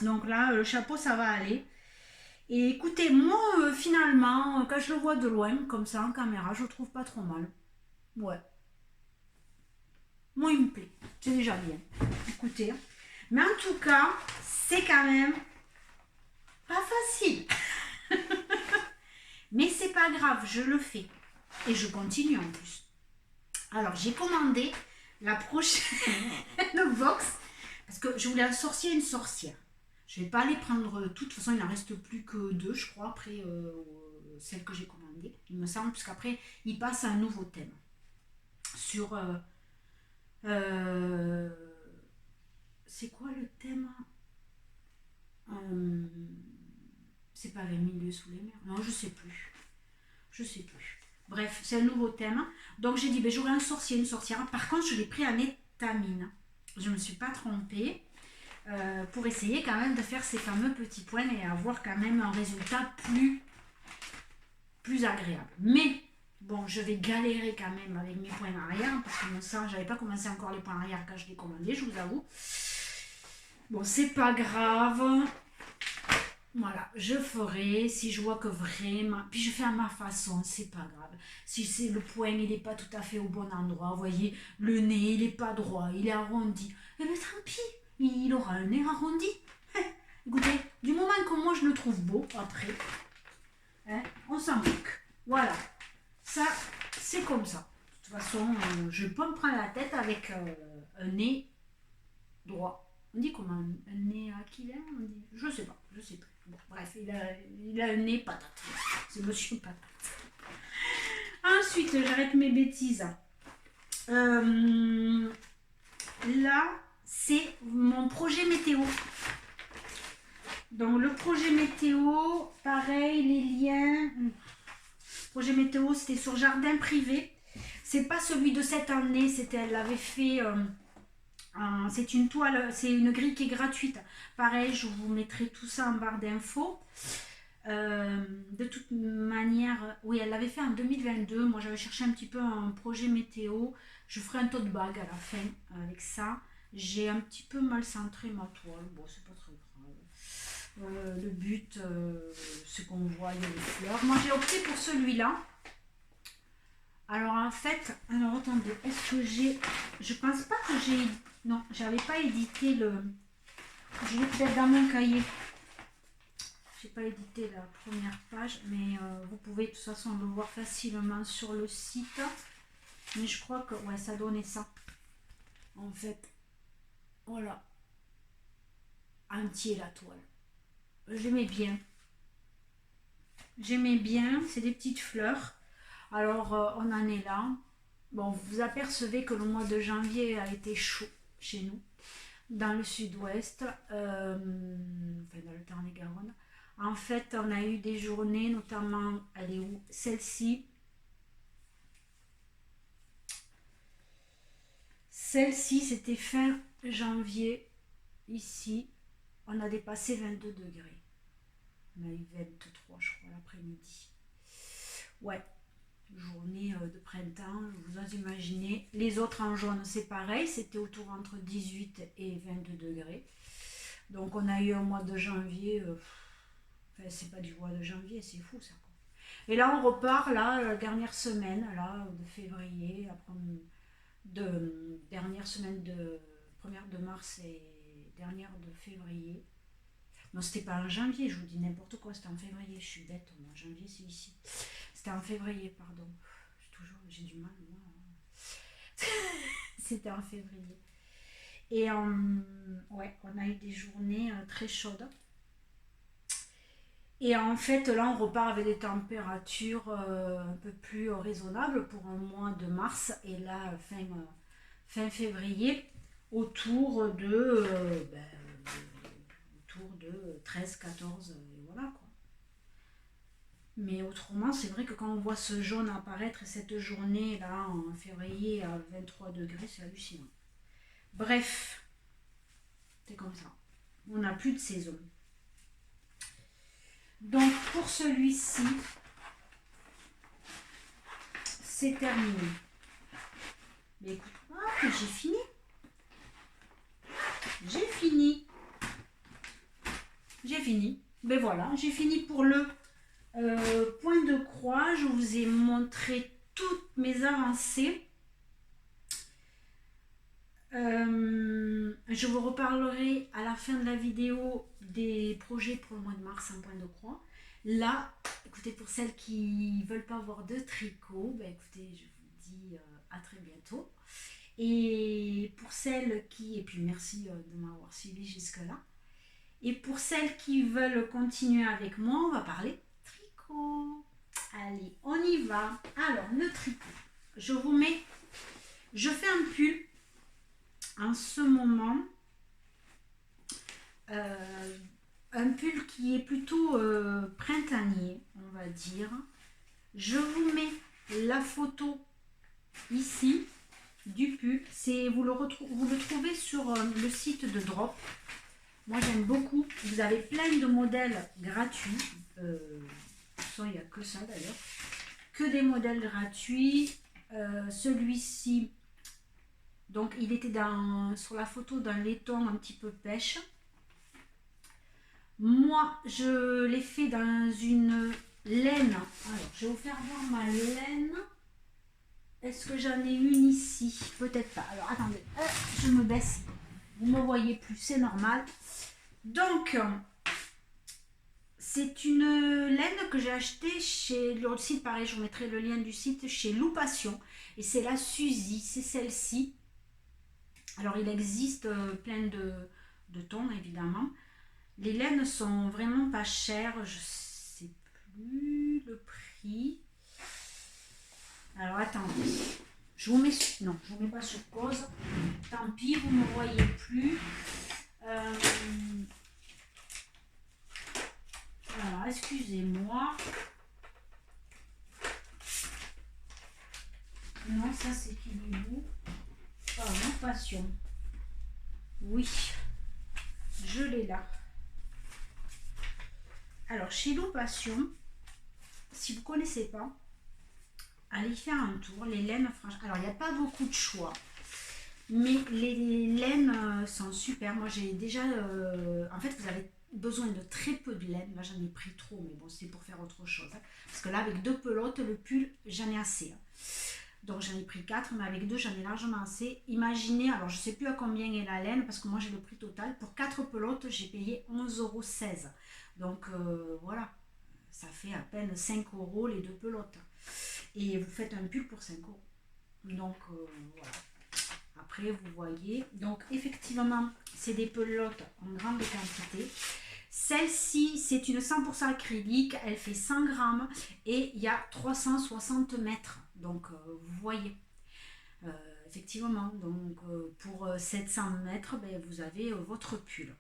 Donc là, le chapeau, ça va aller. Et écoutez, moi, finalement, quand je le vois de loin, comme ça, en caméra, je le trouve pas trop mal. Ouais. Moi, il me plaît. C'est déjà bien. Écoutez. Mais en tout cas, c'est quand même pas facile. Mais c'est pas grave, je le fais. Et je continue en plus. Alors, j'ai commandé la prochaine box parce que je voulais un sorcier et une sorcière. Je vais pas les prendre toutes. De toute façon, il n'en reste plus que deux, je crois, après celle que j'ai commandée. Il me semble, puisqu'après, il passe à un nouveau thème. Sur... c'est quoi le thème? C'est pas 20 000 lieues sous les mers. Non, je sais plus. Je sais plus. Bref, c'est un nouveau thème. Donc j'ai dit, ben, j'aurai un sorcier, une sorcière. Par contre, je l'ai pris en étamine. Je ne me suis pas trompée. Pour essayer quand même de faire ces fameux petits points et avoir quand même un résultat plus agréable. Mais bon, je vais galérer quand même avec mes points arrière parce que ça, j'avais pas commencé encore les points arrière quand je l'ai commandé, je vous avoue. Bon, c'est pas grave. Voilà, je ferai si je vois que vraiment... Puis je fais à ma façon, c'est pas grave. Si c'est le poing, il n'est pas tout à fait au bon endroit, vous voyez, le nez, il n'est pas droit, il est arrondi. Eh bien, tant pis, il aura un nez arrondi. Écoutez, du moment que moi je le trouve beau, après, hein, on s'en moque. Voilà, ça, c'est comme ça. De toute façon, je ne vais pas me prendre la tête avec un nez droit. On dit comment un nez aquilaire, on dit, je sais pas, je sais plus. Bon, bref, il a un nez patate. C'est monsieur patate. Ensuite, j'arrête mes bêtises. Là, c'est mon projet météo. Donc, le projet météo, pareil, les liens. Projet météo, c'était sur jardin privé. C'est pas celui de cette année, elle l'avait fait. C'est une toile, c'est une grille qui est gratuite. Pareil, je vous mettrai tout ça en barre d'infos. De toute manière, oui, elle l'avait fait en 2022. Moi, j'avais cherché un petit peu un projet météo. Je ferai un tote bag à la fin avec ça. J'ai un petit peu mal centré ma toile. Bon, c'est pas très grave. Le but, c'est qu'on voit les fleurs. Moi, j'ai opté pour celui-là. Alors, en fait, alors attendez, est-ce que j'ai... Je pense pas que j'ai... Non, j'avais pas édité le... Je l'ai peut-être dans mon cahier. J'ai pas édité la première page, mais vous pouvez de toute façon le voir facilement sur le site. Mais je crois que ouais, ça donnait ça. En fait, voilà. Entier la toile. J'aimais bien. J'aimais bien. C'est des petites fleurs. Alors, on en est là. Bon, vous apercevez que le mois de janvier a été chaud chez nous, dans le sud-ouest, enfin dans le Tarn-et-Garonne. En fait, on a eu des journées, notamment, elle est où? Celle-ci. Celle-ci, c'était fin janvier. Ici, on a dépassé 22 degrés. On a eu 23, je crois, l'après-midi. Ouais, journée de printemps, vous imaginez. Les autres en jaune, c'est pareil, c'était autour entre 18 et 22 degrés. Donc, on a eu un mois de janvier... Enfin, c'est pas du mois de janvier, c'est fou ça. Et là, on repart, là, la dernière semaine, là, de février, après dernière semaine de première de mars et dernière de février. Non, c'était pas en janvier, je vous dis n'importe quoi, c'était en février, je suis bête, moi, janvier c'est ici. C'était en février, pardon. J'ai du mal, moi. C'était en février. Et ouais, on a eu des journées très chaudes. Et en fait, là, on repart avec des températures un peu plus raisonnables pour un mois de mars. Et là, fin février, autour de 13, 14, et voilà quoi. Mais autrement, c'est vrai que quand on voit ce jaune apparaître cette journée là en février à 23 degrés, c'est hallucinant. Bref, c'est comme ça. On n'a plus de saison. Donc pour celui-ci, c'est terminé. Mais écoute, j'ai fini. J'ai fini. J'ai fini. Ben voilà, j'ai fini pour le point de croix. Je vous ai montré toutes mes avancées. Je vous reparlerai à la fin de la vidéo des projets pour le mois de mars en point de croix. Là, écoutez, pour celles qui ne veulent pas avoir de tricot, ben écoutez, je vous dis à très bientôt. Et pour celles qui, et puis merci de m'avoir suivi jusque-là. Et pour celles qui veulent continuer avec moi, on va parler tricot. Allez, on y va. Alors, le tricot. Je fais un pull en ce moment. Un pull qui est plutôt printanier, on va dire. Je vous mets la photo ici du pull. Vous le trouvez sur le site de Drop. Moi j'aime beaucoup. Vous avez plein de modèles gratuits. Il n'y a que ça d'ailleurs. Que des modèles gratuits. Celui-ci, donc il était sur la photo d'un laiton un petit peu pêche. Moi je l'ai fait dans une laine. Alors je vais vous faire voir ma laine. Est-ce que j'en ai une ici? Peut-être pas. Alors attendez, je me baisse. Vous ne me voyez plus, c'est normal. Donc, c'est une laine que j'ai achetée chez le site, pareil, je vous mettrai le lien du site, chez Loupation. Et c'est la Suzy, c'est celle-ci. Alors, il existe plein de tons, évidemment. Les laines sont vraiment pas chères, je sais plus le prix. Alors, attendez. Je vous mets pas sur pause. Tant pis, vous ne me voyez plus. Alors, excusez-moi. Non, ça c'est qui du bout. Oh, mon passion. Oui, je l'ai là. Alors, chez Lou Passion, si vous ne connaissez pas, allez faire un tour. Les laines, franchement, alors il n'y a pas beaucoup de choix. Mais les laines sont super. Moi, j'ai déjà... en fait, vous avez besoin de très peu de laine. Là, j'en ai pris trop, mais bon, c'est pour faire autre chose. Hein. Parce que là, avec 2 pelotes, le pull, j'en ai assez. Hein. Donc, j'en ai pris 4, mais avec 2, j'en ai largement assez. Imaginez, alors je ne sais plus à combien est la laine, parce que moi, j'ai le prix total. Pour 4 pelotes, j'ai payé 11,16 €. Donc, voilà. Ça fait à peine 5 € les 2 pelotes. Et vous faites un pull pour 5 €. Donc, voilà. Après, vous voyez, donc effectivement, c'est des pelotes en grande quantité. Celle-ci, c'est une 100% acrylique, elle fait 100 grammes et il y a 360 mètres. Donc, vous voyez, effectivement, donc pour 700 mètres, ben, vous avez votre pull.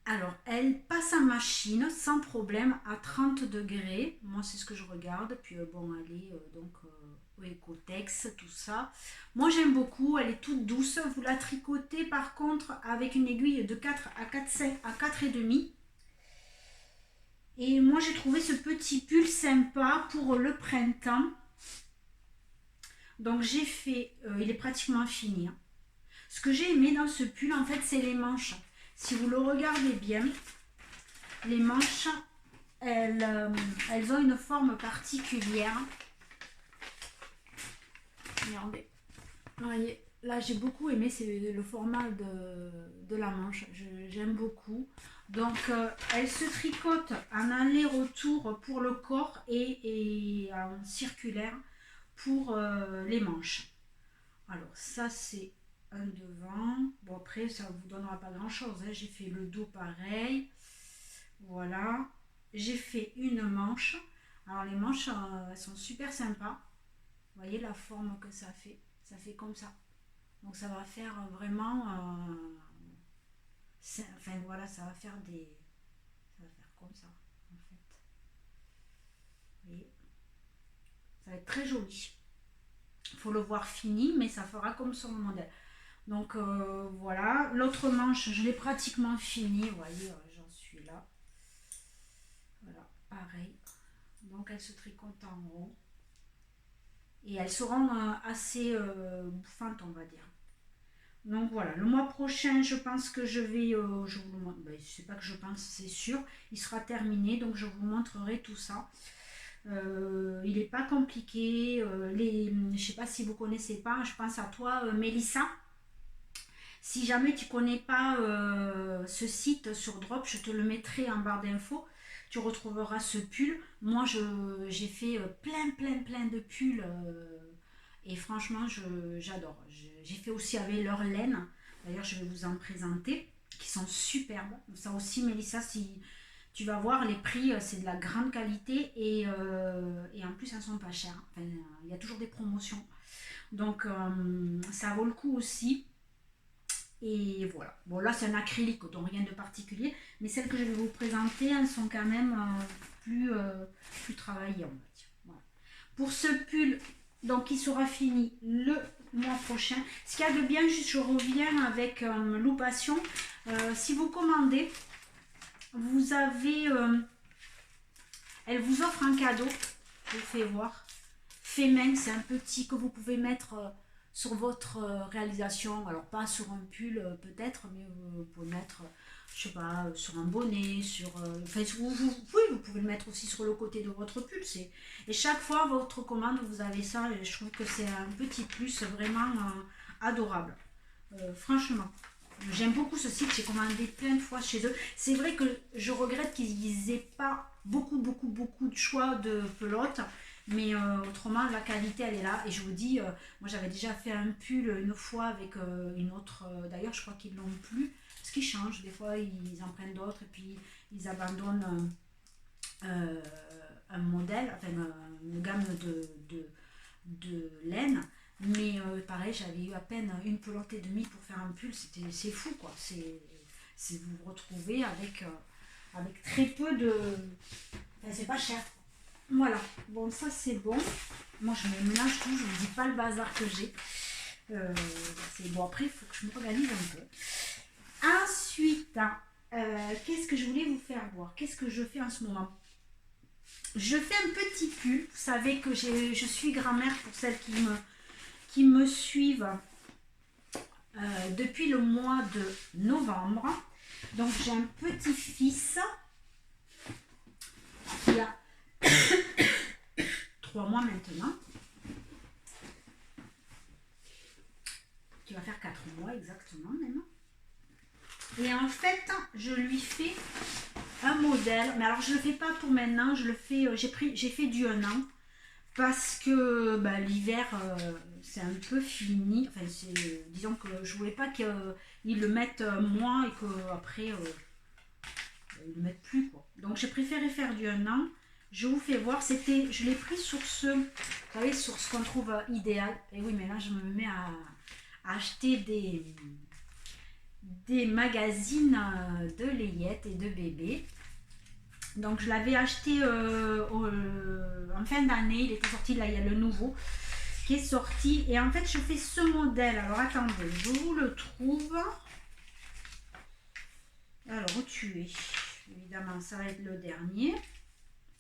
Alors, elle passe en machine sans problème à 30 degrés. Moi, c'est ce que je regarde. Puis, bon, elle est donc Ecotex, tout ça. Moi, j'aime beaucoup. Elle est toute douce. Vous la tricotez, par contre, avec une aiguille de 4 à 4,5. Et moi, j'ai trouvé ce petit pull sympa pour le printemps. Donc, j'ai fait... il est pratiquement fini. Hein. Ce que j'ai aimé dans ce pull, en fait, c'est les manches. Si vous le regardez bien, les manches, elles ont une forme particulière. Regardez. Voyez, là, j'ai beaucoup aimé, c'est le format de la manche. J'aime beaucoup. Donc, elle se tricote en aller-retour pour le corps et en circulaire pour les manches. Alors, ça, c'est un devant. Bon, après, ça ne vous donnera pas grand-chose. Hein. J'ai fait le dos pareil. Voilà. J'ai fait une manche. Alors, les manches, elles sont super sympas. Vous voyez la forme que ça fait. Ça fait comme ça. Donc, ça va faire vraiment... enfin, voilà, ça va faire des... Ça va faire comme comme ça, en fait. Vous voyez, ça va être très joli. Il faut le voir fini, mais ça fera comme sur le modèle. Donc voilà, l'autre manche, je l'ai pratiquement fini, vous voyez, j'en suis là. Voilà, pareil. Donc elles se tricotent en haut. Et elles seront assez bouffantes, on va dire. Donc voilà, le mois prochain, je pense que je vais, je vous le montre, ben, c'est pas que je pense, c'est sûr, il sera terminé, donc je vous montrerai tout ça. Il n'est pas compliqué, je sais pas si vous connaissez pas, je pense à toi Mélissa. Si jamais tu connais pas ce site sur Drop, je te le mettrai en barre d'infos. Tu retrouveras ce pull. Moi, j'ai fait plein de pulls et franchement, j'adore. J'ai fait aussi avec leur laine. D'ailleurs, je vais vous en présenter, qui sont superbes. Ça aussi, Mélissa, si tu vas voir les prix, c'est de la grande qualité et en plus, elles sont pas chères. Enfin, il y a toujours des promotions. Donc, ça vaut le coup aussi. Et voilà. Bon, là, c'est un acrylique, donc rien de particulier. Mais celles que je vais vous présenter, elles sont quand même plus travaillées, on va dire. Voilà. Pour ce pull, donc, il sera fini le mois prochain. Ce qu'il y a de bien, juste, je reviens avec Loupation. Si vous commandez, vous avez... elle vous offre un cadeau. Je vous fais voir. Fait main, c'est un petit que vous pouvez mettre... sur votre réalisation, alors pas sur un pull peut-être, mais vous pouvez mettre, je sais pas, sur un bonnet, sur, enfin vous pouvez le mettre aussi sur le côté de votre pull. Et chaque fois votre commande, vous avez ça, et je trouve que c'est un petit plus vraiment adorable. Franchement, j'aime beaucoup ce site, j'ai commandé plein de fois chez eux. C'est vrai que je regrette qu'ils aient pas beaucoup de choix de pelotes. Mais autrement, la qualité, elle est là. Et je vous dis, moi j'avais déjà fait un pull une fois avec une autre. D'ailleurs, je crois qu'ils l'ont plus. Parce qu'ils changent. Des fois, ils en prennent d'autres et puis ils abandonnent un modèle, enfin une gamme de laine. Mais pareil, j'avais eu à peine une pelote et demie pour faire un pull. C'est fou, quoi. C'est vous vous retrouvez avec très peu de... Enfin, c'est pas cher. Voilà, bon ça c'est bon. Moi je me mélange tout, je ne vous dis pas le bazar que j'ai. C'est bon, après il faut que je m'organise un peu. Ensuite, qu'est-ce que je voulais vous faire voir? Qu'est-ce que je fais en ce moment? Je fais un petit pull. Vous savez que je suis grand-mère pour celles qui me suivent depuis le mois de novembre. Donc j'ai un petit-fils qui a 3 mois maintenant, qui va faire 4 mois exactement même. Et en fait, je lui fais un modèle, mais alors je le fais pas pour maintenant, je le fais, j'ai fait du 1 an, parce que bah, l'hiver c'est un peu fini, enfin disons que je voulais pas qu'ils le mettent moins et qu'après ils le mettent plus, quoi. Donc j'ai préféré faire du 1 an. Je vous fais voir, je l'ai pris sur vous savez, sur ce qu'on trouve idéal. Et oui, mais là, je me mets à acheter des magazines de layettes et de bébés. Donc, je l'avais acheté en fin d'année. Il était sorti, là, il y a le nouveau qui est sorti. Et en fait, je fais ce modèle. Alors, attendez, je vous le trouve. Alors, où tu es? Évidemment, ça va être le dernier.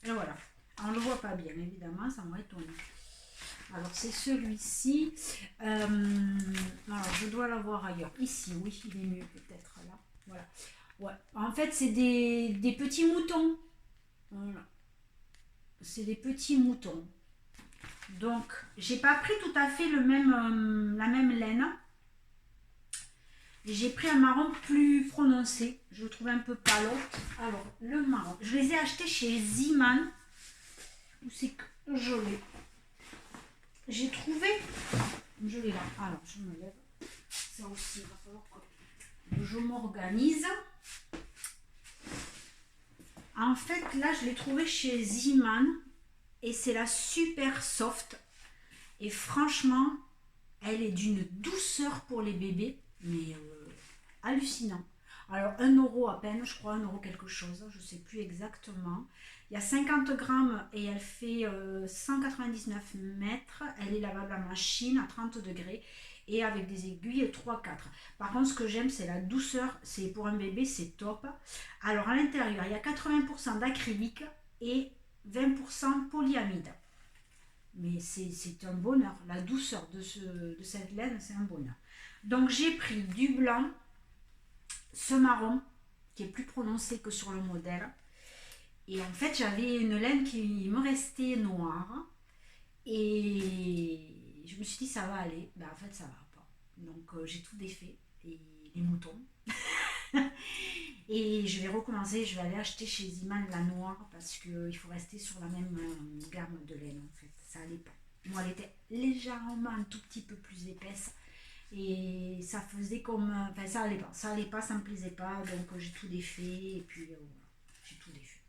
Et voilà, on ne le voit pas bien, évidemment, ça m'a étonné. Alors, c'est celui-ci. Alors, je dois l'avoir ailleurs. Ici, oui, il est mieux peut-être là. Voilà. Ouais. En fait, c'est des petits moutons. Voilà. C'est des petits moutons. Donc, j'ai pas pris tout à fait la même laine. J'ai pris un marron plus prononcé. Je le trouve un peu palote. Alors, le marron. Je les ai achetés chez Zeeman. Où c'est que je l'ai? J'ai trouvé... Je l'ai là. Alors, je me lève. Ça aussi, il va falloir que je m'organise. En fait, là, je l'ai trouvé chez Zeeman. Et c'est la super soft. Et franchement, elle est d'une douceur pour les bébés. Mais hallucinant. Alors 1 € à peine, je crois, 1 € quelque chose, je ne sais plus exactement. Il y a 50 grammes et elle fait 199 mètres. Elle est lavable à machine à 30 degrés et avec des aiguilles 3-4. Par contre, ce que j'aime, c'est la douceur. C'est pour un bébé, c'est top. Alors à l'intérieur, il y a 80% d'acrylique et 20% polyamide. Mais c'est un bonheur. La douceur de cette laine, c'est un bonheur. Donc j'ai pris du blanc, ce marron, qui est plus prononcé que sur le modèle. Et en fait, j'avais une laine qui me restait noire. Et je me suis dit, ça va aller. Ben, en fait, ça va pas. Donc j'ai tout défait. Et les moutons. Et je vais recommencer, je vais aller acheter chez Ziman la noire parce qu'il faut rester sur la même gamme de laine en fait. Ça allait pas. Moi, elle était légèrement un tout petit peu plus épaisse et ça faisait comme. Enfin, ça allait pas, ça me plaisait pas, donc j'ai tout défait et puis voilà, j'ai tout défait.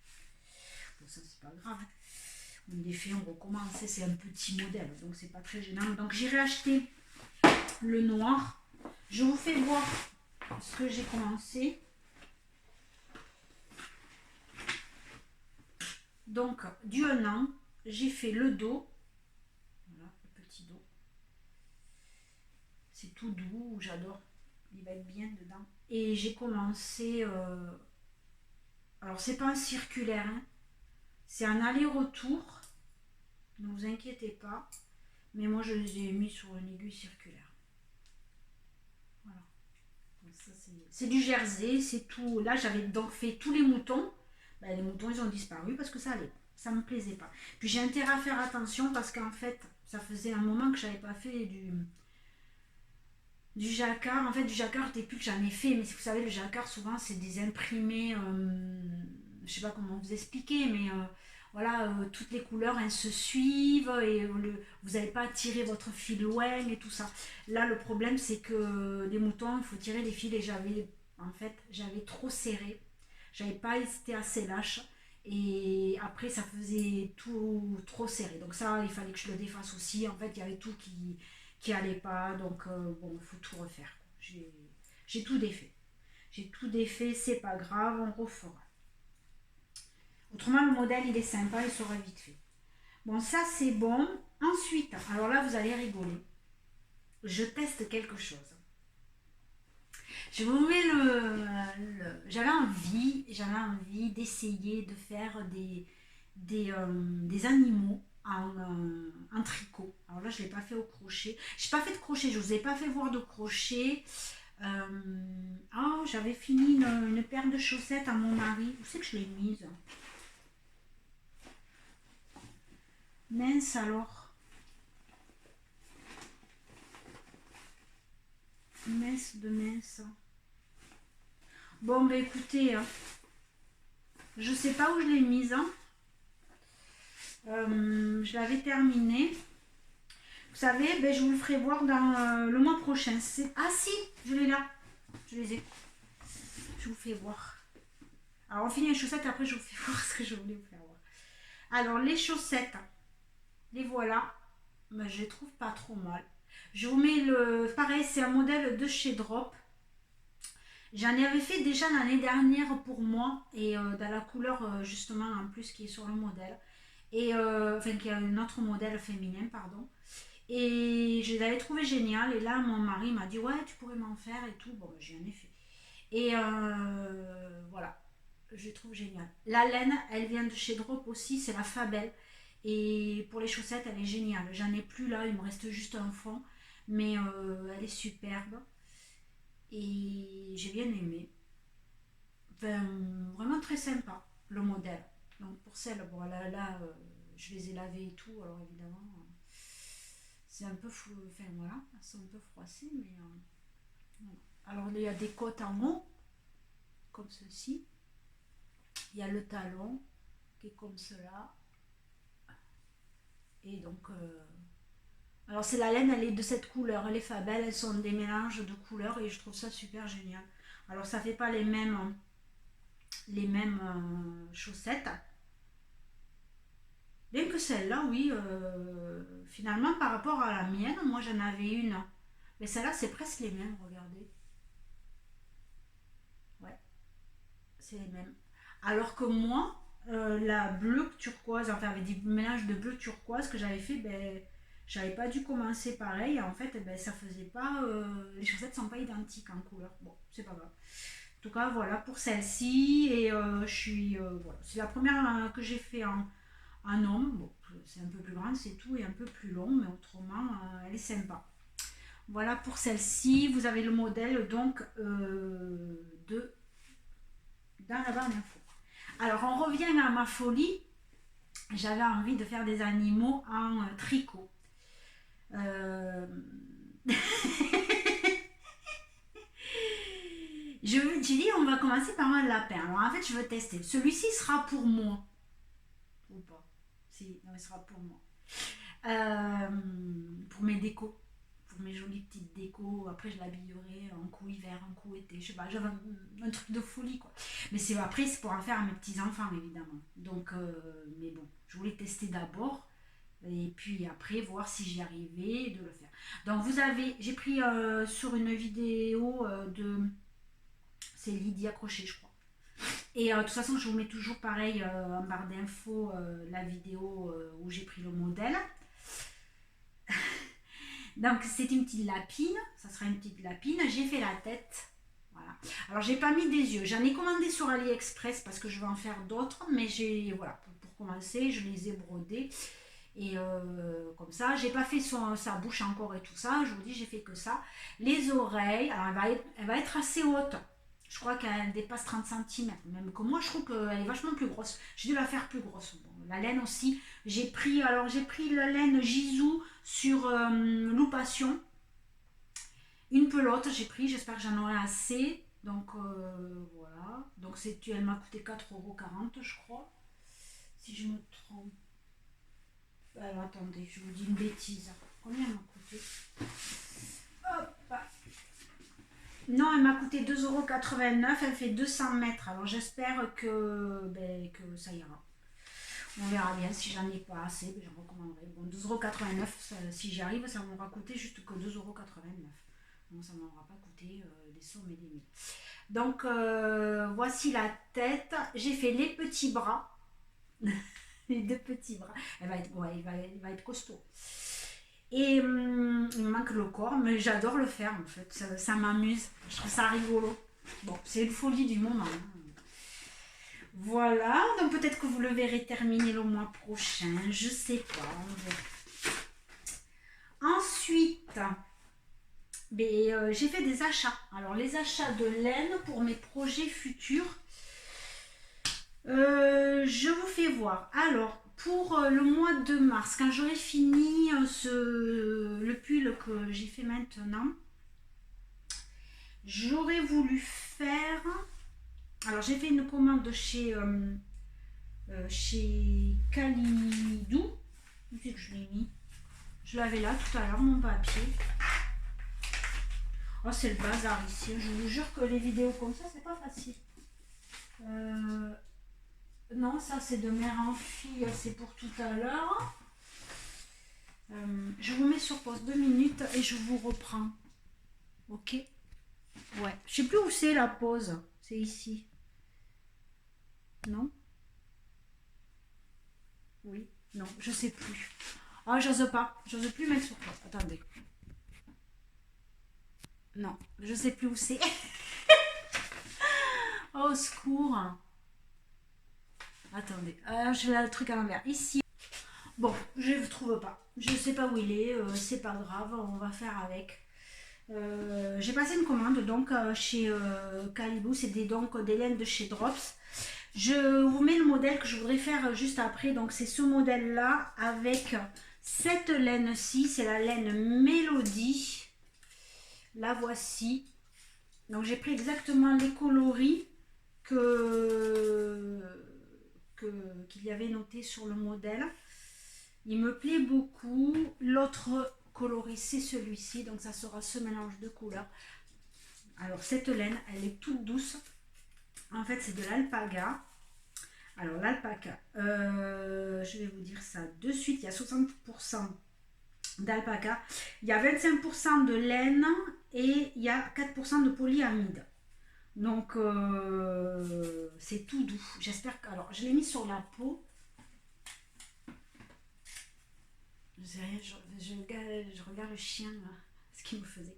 Bon, ça c'est pas grave. On défait, on recommence, c'est un petit modèle donc c'est pas très gênant. Donc j'irai acheter le noir. Je vous fais voir ce que j'ai commencé. Donc, du 1 an, j'ai fait le dos. Voilà, le petit dos. C'est tout doux, j'adore. Il va être bien dedans. Et j'ai commencé... alors, c'est pas un circulaire, hein, c'est un aller-retour. Ne vous inquiétez pas. Mais moi, je les ai mis sur une aiguille circulaire. Voilà. C'est du jersey, c'est tout. Là, j'avais donc fait tous les moutons. Ben, les moutons, ils ont disparu parce que ça me plaisait pas. Puis j'ai intérêt à faire attention parce qu'en fait, ça faisait un moment que j'avais pas fait du jacquard. En fait, du jacquard, depuis que j'en ai fait, mais si vous savez, le jacquard, souvent, c'est des imprimés, je sais pas comment vous expliquer, mais voilà, toutes les couleurs, elles se suivent et vous n'avez pas à tirer votre fil loin et tout ça. Là, le problème, c'est que les moutons, il faut tirer les fils et j'avais trop serré. J'avais pas été assez lâche et après ça faisait tout trop serré. Donc ça, il fallait que je le défasse aussi. En fait, il y avait tout qui allait pas. Donc bon, il faut tout refaire. J'ai tout défait. J'ai tout défait, c'est pas grave, on refera. Autrement, le modèle, il est sympa, il sera vite fait. Bon, ça c'est bon. Ensuite, alors là, vous allez rigoler. Je teste quelque chose. Je vous mets j'avais envie d'essayer de faire des animaux en tricot. Alors là, je ne l'ai pas fait au crochet. Je n'ai pas fait de crochet, je ne vous ai pas fait voir de crochet. J'avais fini une paire de chaussettes à mon mari. Où c'est que je l'ai mise? Mince alors. Mince de mince. Bon, bah écoutez, je sais pas où je l'ai mise. Hein. Je l'avais terminée. Vous savez, ben, je vous le ferai voir dans le mois prochain. Ah si, je l'ai là. Je les ai. Je vous fais voir. Alors on finit les chaussettes, après je vous fais voir ce que je voulais vous faire voir. Alors les chaussettes, les voilà. Ben, je les trouve pas trop mal. Je vous mets pareil, c'est un modèle de chez Drop. J'en avais fait déjà l'année dernière pour moi et dans la couleur justement en plus qui est sur le modèle. Et enfin qui a un autre modèle féminin, pardon. Et je l'avais trouvé génial. Et là, mon mari m'a dit ouais, tu pourrais m'en faire et tout. Bon, ben, j'en ai fait. Et voilà, je trouve génial. La laine, elle vient de chez Drop aussi, c'est la Fabel. Et pour les chaussettes, elle est géniale. J'en ai plus là, il me reste juste un fond. Mais elle est superbe. Et j'ai bien aimé. Enfin, vraiment très sympa, le modèle. Donc pour celle, bon là je les ai lavées et tout, alors évidemment, c'est un peu fou, enfin voilà, elles sont un peu froissées, mais voilà. Alors il y a des côtes en haut, comme ceci. Il y a le talon qui est comme cela. Et donc, alors c'est la laine, elle est de cette couleur. Les Fabel, elles sont des mélanges de couleurs et je trouve ça super génial. Alors ça fait pas les mêmes chaussettes. Bien que celle-là, oui, finalement par rapport à la mienne, moi j'en avais une. Mais celle-là, c'est presque les mêmes, regardez. Ouais, c'est les mêmes. Alors que moi, la bleue turquoise, enfin avec des mélanges de bleu turquoise que j'avais fait, ben, j'avais pas dû commencer pareil. En fait, ben, ça faisait pas. Les chaussettes sont pas identiques en couleur. Bon, c'est pas grave. En tout cas, voilà pour celle-ci. Et je suis. Voilà. C'est la première que j'ai fait en homme. Bon, c'est un peu plus grande, c'est tout, et un peu plus long, mais autrement, elle est sympa. Voilà pour celle-ci. Vous avez le modèle donc dans la barre d'infos. Alors, on revient à ma folie. J'avais envie de faire des animaux en tricot. Euh... J'ai dit, on va commencer par un lapin. Alors, en fait, je veux tester. Celui-ci sera pour moi. Ou pas? Si, non, il sera pour moi. Pour mes décos. Pour mes jolies petites décos. Après, je l'habillerai un coup hiver, un coup été. Je sais pas, j'avais un truc de folie, quoi. Mais c'est après, c'est pour en faire à mes petits-enfants, évidemment. Donc, mais bon, je voulais tester d'abord. Et puis après, voir si j'y arrivais de le faire. Donc, j'ai pris sur une vidéo c'est Lydie Accroché, je crois. Et de toute façon, je vous mets toujours pareil en barre d'infos la vidéo où j'ai pris le modèle. Donc c'est une petite lapine, ça sera une petite lapine. J'ai fait la tête. Voilà. Alors j'ai pas mis des yeux. J'en ai commandé sur AliExpress parce que je vais en faire d'autres. Mais voilà, pour commencer, je les ai brodés. Et comme ça, j'ai pas fait sa bouche encore et tout ça. Je vous dis, j'ai fait que ça. Les oreilles, alors elle va être assez haute. Je crois qu'elle dépasse 30 cm. Même que moi, je trouve qu'elle est vachement plus grosse. J'ai dû la faire plus grosse. Bon, la laine aussi. J'ai pris la laine Gisou sur Loupation. Une pelote, j'ai pris. J'espère que j'en aurai assez. Donc voilà. Donc elle m'a coûté 4,40 €, je crois. Si je me trompe. Alors attendez, je vous dis une bêtise. Combien elle m'a coûté? Hop. Non, elle m'a coûté 2,89 €. Elle fait 200 mètres. Alors j'espère que ça ira. On verra bien. Si j'en ai pas assez, j'en recommanderai. Bon, 2,89 €, si j'y arrive, ça m'aura coûté juste que 2,89 €. Donc ça ne m'aura pas coûté des sommes et des mille. Donc voici la tête. J'ai fait les petits bras. Les deux petits bras. Il va être costaud. Et il me manque le corps, mais j'adore le faire en fait. Ça m'amuse. Je trouve ça rigolo. Bon, c'est une folie du moment. Voilà, donc peut-être que vous le verrez terminer le mois prochain. Je sais pas. Ensuite, j'ai fait des achats. Alors, les achats de laine pour mes projets futurs. Je vous fais voir. Alors, pour le mois de mars, quand j'aurai fini le pull que j'ai fait maintenant, j'aurais voulu faire... Alors, j'ai fait une commande chez Calidou. Où c'est que je l'ai mis? Je l'avais là tout à l'heure, mon papier. Oh, c'est le bazar ici. Je vous jure que les vidéos comme ça, c'est pas facile. Non, ça c'est de mère en fille, c'est pour tout à l'heure. Je vous mets sur pause 2 minutes et je vous reprends. Ok? Ouais. Je sais plus où c'est la pause. C'est ici. Non? Oui. Non, je sais plus. Ah, j'ose pas. J'ose plus mettre sur pause. Attendez. Non, je sais plus où c'est. Oh, au secours. Attendez. J'ai le truc à l'envers. Ici. Bon, je ne le trouve pas. Je ne sais pas où il est. C'est pas grave. On va faire avec. J'ai passé une commande donc chez Calibou. C'est donc des laines de chez Drops. Je vous mets le modèle que je voudrais faire juste après. Donc c'est ce modèle là avec cette laine-ci. C'est la laine Mélodie. La voici. Donc j'ai pris exactement les coloris qu'il y avait noté sur le modèle. Il me plaît beaucoup. L'autre coloris c'est celui-ci. Donc ça sera ce mélange de couleurs. Alors cette laine, elle est toute douce. En fait, c'est de l'alpaga. Alors, l'alpaga, je vais vous dire ça de suite. Il y a 60% d'alpaga. Il y a 25% de laine et il y a 4% de polyamide. Donc, c'est tout doux. J'espère que... Alors, je l'ai mis sur la peau. Je regarde le chien, là, ce qu'il me faisait.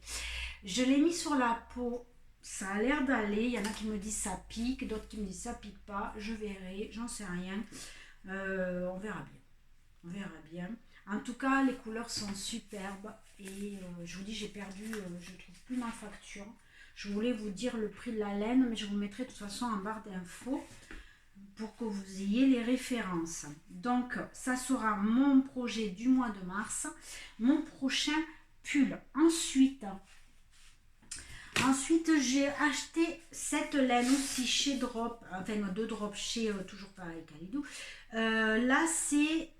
Je l'ai mis sur la peau. Ça a l'air d'aller. Il y en a qui me disent ça pique, d'autres qui me disent ça pique pas. Je verrai, j'en sais rien. On verra bien. On verra bien. En tout cas, les couleurs sont superbes. Et je vous dis, j'ai perdu, je ne trouve plus ma facture. Je voulais vous dire le prix de la laine, mais je vous mettrai de toute façon en barre d'infos pour que vous ayez les références. Donc, ça sera mon projet du mois de mars, mon prochain pull. Ensuite, j'ai acheté cette laine aussi chez Drop, enfin 2 drops chez toujours pareil Kalidou. Là, c'est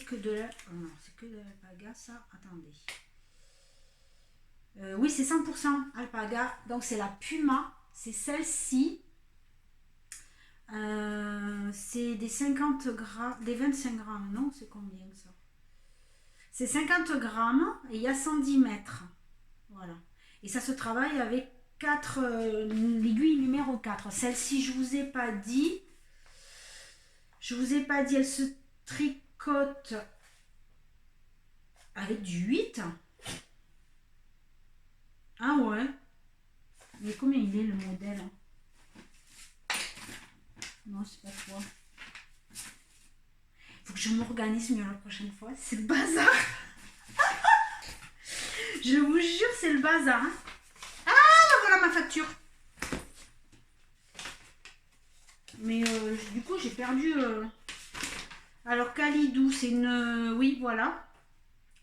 que de la... Oh, c'est que de l'alpaga, ça. Attendez. Oui, c'est 100% alpaga. Donc, c'est la Puma. C'est celle-ci. C'est des 50 grammes, des 25 grammes. Non, c'est combien ça? C'est 50 grammes et il y a 110 mètres. Voilà. Et ça se travaille avec l'aiguille numéro 4. Celle-ci, je vous ai pas dit. Elle se tricote avec du 8. Ah ouais. Mais combien il est le modèle? Non, c'est pas toi. Faut que je m'organise mieux la prochaine fois. C'est le bazar. Je vous jure, c'est le bazar. Ah, là voilà ma facture. Mais du coup, j'ai perdu... Alors, Kalidou, c'est une... oui, voilà.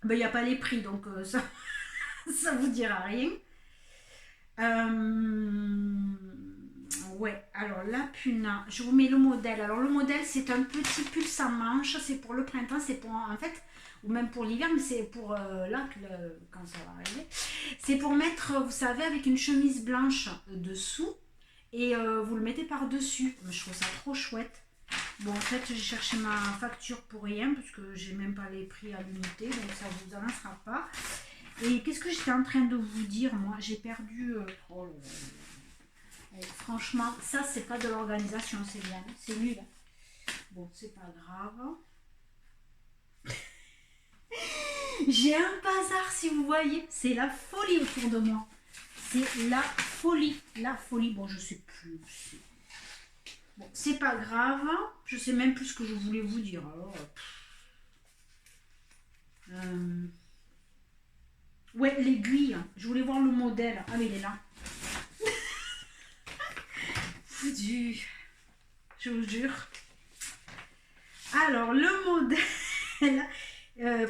Ben, il n'y a pas les prix, donc ça ça vous dira rien. Ouais, alors la Puna, je vous mets le modèle. Alors, le modèle, c'est un petit pull sans manche. C'est pour le printemps, c'est pour... En fait, ou même pour l'hiver, mais c'est pour là, quand ça va arriver. C'est pour mettre, vous savez, avec une chemise blanche dessous. Et vous le mettez par-dessus. Je trouve ça trop chouette. Bon, en fait, j'ai cherché ma facture pour rien, parce que j'ai même pas les prix à l'unité, donc ça vous avancera pas. Et qu'est-ce que j'étais en train de vous dire, moi? J'ai perdu... oh là là. Et franchement, ça, c'est pas de l'organisation, c'est bien. C'est nul. Bon, c'est pas grave. J'ai un bazar, si vous voyez. C'est la folie autour de moi. C'est la folie. La folie. Bon, je sais plus. Bon, c'est pas grave. Je sais même plus ce que je voulais vous dire. Alors, ouais, l'aiguille. Je voulais voir le modèle. Ah, mais il est là. Foutu. Je vous jure. Alors, le modèle...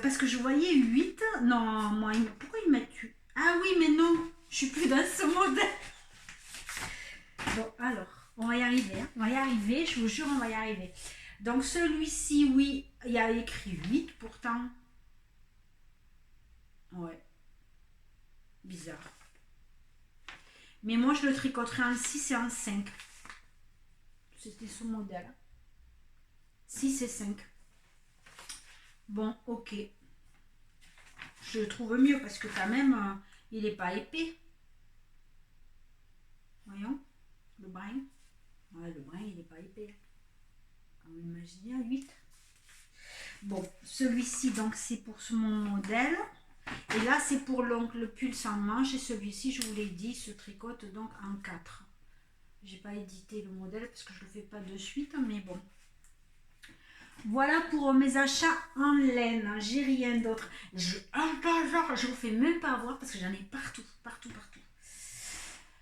parce que je voyais 8. Non, moi, pourquoi ils mettent... Ah oui, mais non. Je suis plus dans ce modèle. Bon, alors, on va y arriver. Hein. On va y arriver, je vous jure, on va y arriver. Donc, celui-ci, oui, il y a écrit 8 pourtant. Ouais. Bizarre. Mais moi, je le tricoterai en 6 et en 5. C'était ce modèle. 6 et 5. Bon, ok. Je le trouve mieux parce que quand même, il n'est pas épais. Voyons, le brin. Ouais, le brin, il n'est pas épais. On imagine à 8. Bon, celui-ci, donc, c'est pour mon modèle. Et là, c'est pour le pull sans manche. Et celui-ci, je vous l'ai dit, se tricote donc en 4. J'ai pas édité le modèle parce que je le fais pas de suite, mais bon. Voilà pour mes achats en laine. J'ai rien d'autre. J'ai un bazar. Je vous fais même pas voir parce que j'en ai partout, partout, partout.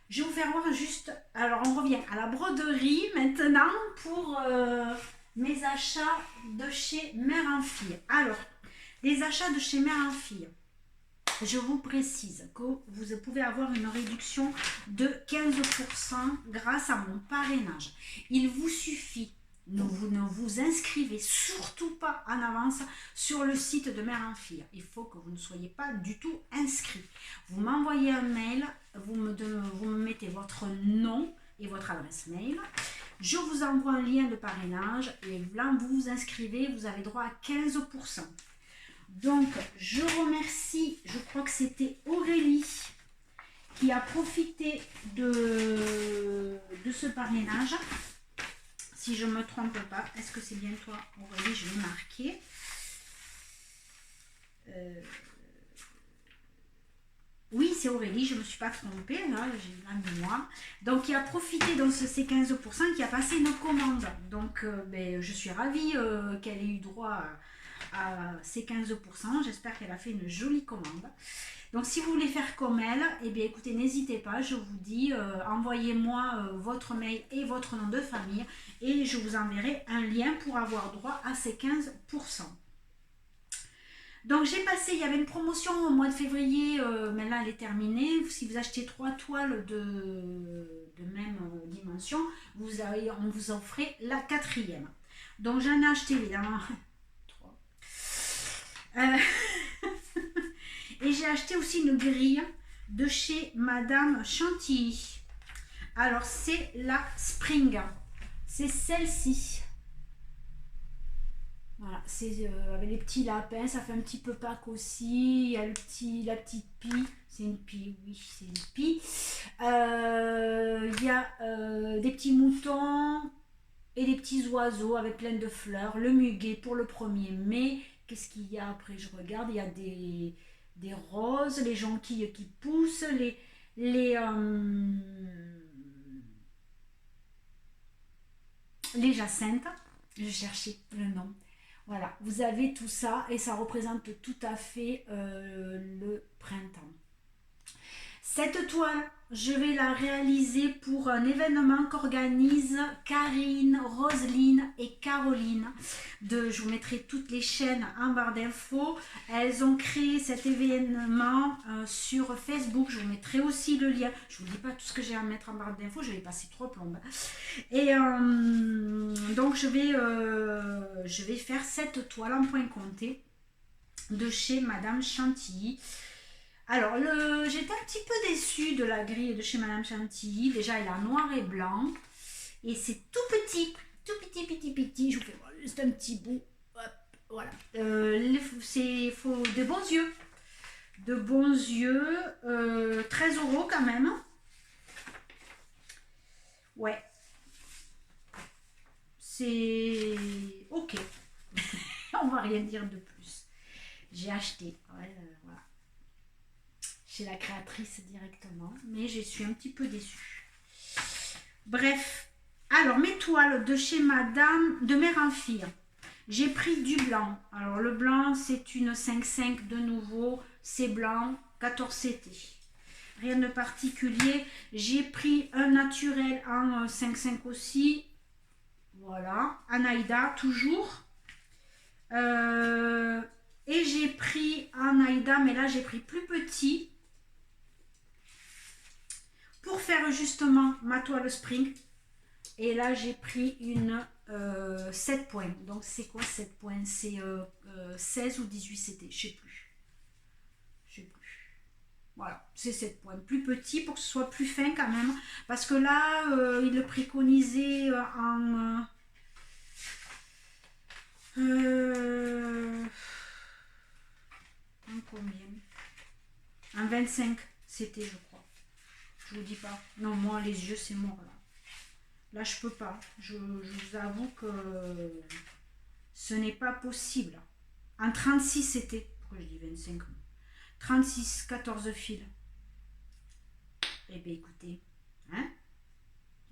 Je vais vous faire voir juste... Alors, on revient à la broderie maintenant pour mes achats de chez Mère en Fille. Alors, les achats de chez Mère en Fille. Je vous précise que vous pouvez avoir une réduction de 15% grâce à mon parrainage. Il vous suffit, ne vous inscrivez surtout pas en avance sur le site de Mère en Fille. Il faut que vous ne soyez pas du tout inscrit. Vous m'envoyez un mail, vous me mettez votre nom et votre adresse mail. Je vous envoie un lien de parrainage et là, vous vous inscrivez, vous avez droit à 15%. Donc, je remercie, je crois que c'était Aurélie qui a profité de ce parrainage. Si je ne me trompe pas, est-ce que c'est bien toi, Aurélie? Je l'ai marqué. Oui, c'est Aurélie, je ne me suis pas trompée, là, j'ai la mémoire. Donc, qui a profité de ces 15%, qui a passé une commande. Donc, ben, je suis ravie qu'elle ait eu droit à ces 15%. J'espère qu'elle a fait une jolie commande. Donc, si vous voulez faire comme elle, eh bien, écoutez, n'hésitez pas, je vous dis, envoyez-moi votre mail et votre nom de famille et je vous enverrai un lien pour avoir droit à ces 15%. Donc j'ai passé, il y avait une promotion au mois de février, mais là elle est terminée. Si vous achetez 3 toiles de même dimension, on vous offrait la 4e. Donc j'en ai acheté évidemment 3. Et j'ai acheté aussi une grille de chez Madame Chantilly. Alors c'est la Spring, c'est celle-ci. Voilà, c'est avec les petits lapins, ça fait un petit peu Pâques aussi. Il y a la petite pie, c'est une pie, oui, c'est une pie. Il y a des petits moutons et des petits oiseaux avec plein de fleurs. Le muguet pour le 1er mai. Qu'est-ce qu'il y a après? Je regarde, il y a des roses, les jonquilles qui poussent, les jacinthes. Je cherchais le nom. Voilà, vous avez tout ça et ça représente tout à fait le printemps. Cette toile, je vais la réaliser pour un événement qu'organisent Karine, Roselyne et Caroline. Je vous mettrai toutes les chaînes en barre d'infos. Elles ont créé cet événement sur Facebook. Je vous mettrai aussi le lien. Je ne vous dis pas tout ce que j'ai à mettre en barre d'infos, je vais passer 3 plombes. Et donc je vais faire cette toile en point compté de chez Madame Chantilly. Alors, j'étais un petit peu déçue de la grille de chez Madame Chantilly. Déjà, elle est en noir et blanc. Et c'est tout petit. Je vous fais juste un petit bout. Hop, voilà. Il faut de bons yeux. De bons yeux. 13 € quand même. Ouais. C'est ok. On va rien dire de plus. J'ai acheté. Ouais, voilà. Chez la créatrice directement, mais je suis un petit peu déçue. Bref, alors mes toiles de chez Madame, de mère en fille, j'ai pris du blanc. Alors le blanc c'est une 5,5 de nouveau, c'est blanc, 14 CT. Rien de particulier. J'ai pris un naturel en 5,5 aussi. Voilà, Anaïda toujours. Et j'ai pris Anaïda, mais là j'ai pris plus petit. Pour faire justement ma toile spring. Et là j'ai pris une 7 points. Donc c'est quoi 7 points? C'est 16 ou 18 CT, je sais plus. Voilà, c'est 7 points. Plus petit pour que ce soit plus fin quand même. Parce que là, il le préconisait en combien? En 25 CT, je crois. Je vous dis pas. Non, moi, les yeux, c'est mort, là. Là, je peux pas. Je vous avoue que ce n'est pas possible. En 36, c'était... Pourquoi je dis 25? 36, 14 fils. Eh bien, écoutez. Hein?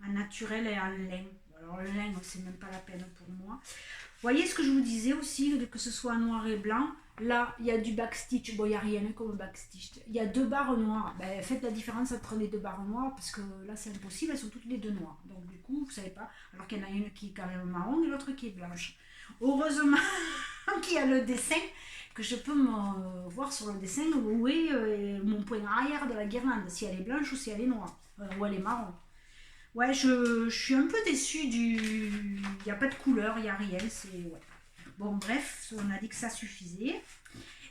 En naturel et en lin. Alors, le lin, c'est même pas la peine pour moi. Vous voyez ce que je vous disais aussi, que ce soit noir et blanc. Là, il y a du backstitch. Bon, il n'y a rien comme backstitch. Il y a 2 barres noires. Ben, faites la différence entre les 2 barres noires parce que là, c'est impossible. Elles sont toutes les 2 noires. Donc, du coup, vous ne savez pas. Alors qu'il y en a une qui est quand même marron et l'autre qui est blanche. Heureusement qu'il y a le dessin, que je peux me voir sur le dessin où est mon point arrière de la guirlande. Si elle est blanche ou si elle est noire. Ou elle est marron. Ouais, je suis un peu déçue du... Il n'y a pas de couleur, il n'y a rien. C'est... Ouais. Bon, bref, on a dit que ça suffisait.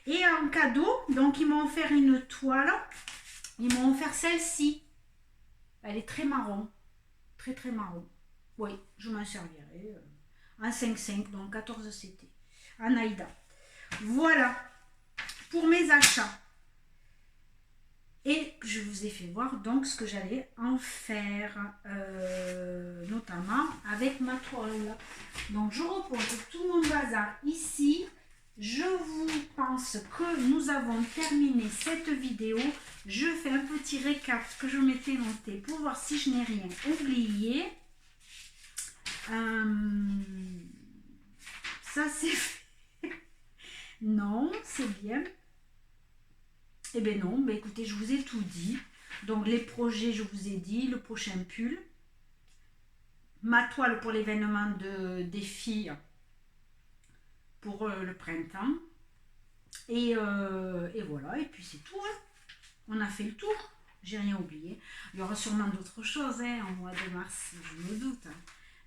Et en cadeau, donc ils m'ont offert une toile. Ils m'ont offert celle-ci. Elle est très marron. Très, très marron. Oui, je m'en servirai. En 5,5, donc 14 CT. En Aïda. Voilà. Pour mes achats. Et je vous ai fait voir donc ce que j'allais en faire, notamment avec ma toile. Donc je repose tout mon bazar ici. Je vous pense que nous avons terminé cette vidéo. Je fais un petit récap que je m'étais noté pour voir si je n'ai rien oublié. Ça c'est fait. Non, c'est bien. Eh bien non, bah écoutez, je vous ai tout dit. Donc les projets, je vous ai dit, le prochain pull. Ma toile pour l'événement des filles pour le printemps. Et voilà, et puis c'est tout. Hein. On a fait le tour. J'ai rien oublié. Il y aura sûrement d'autres choses hein, en mois de mars, je me doute. Hein.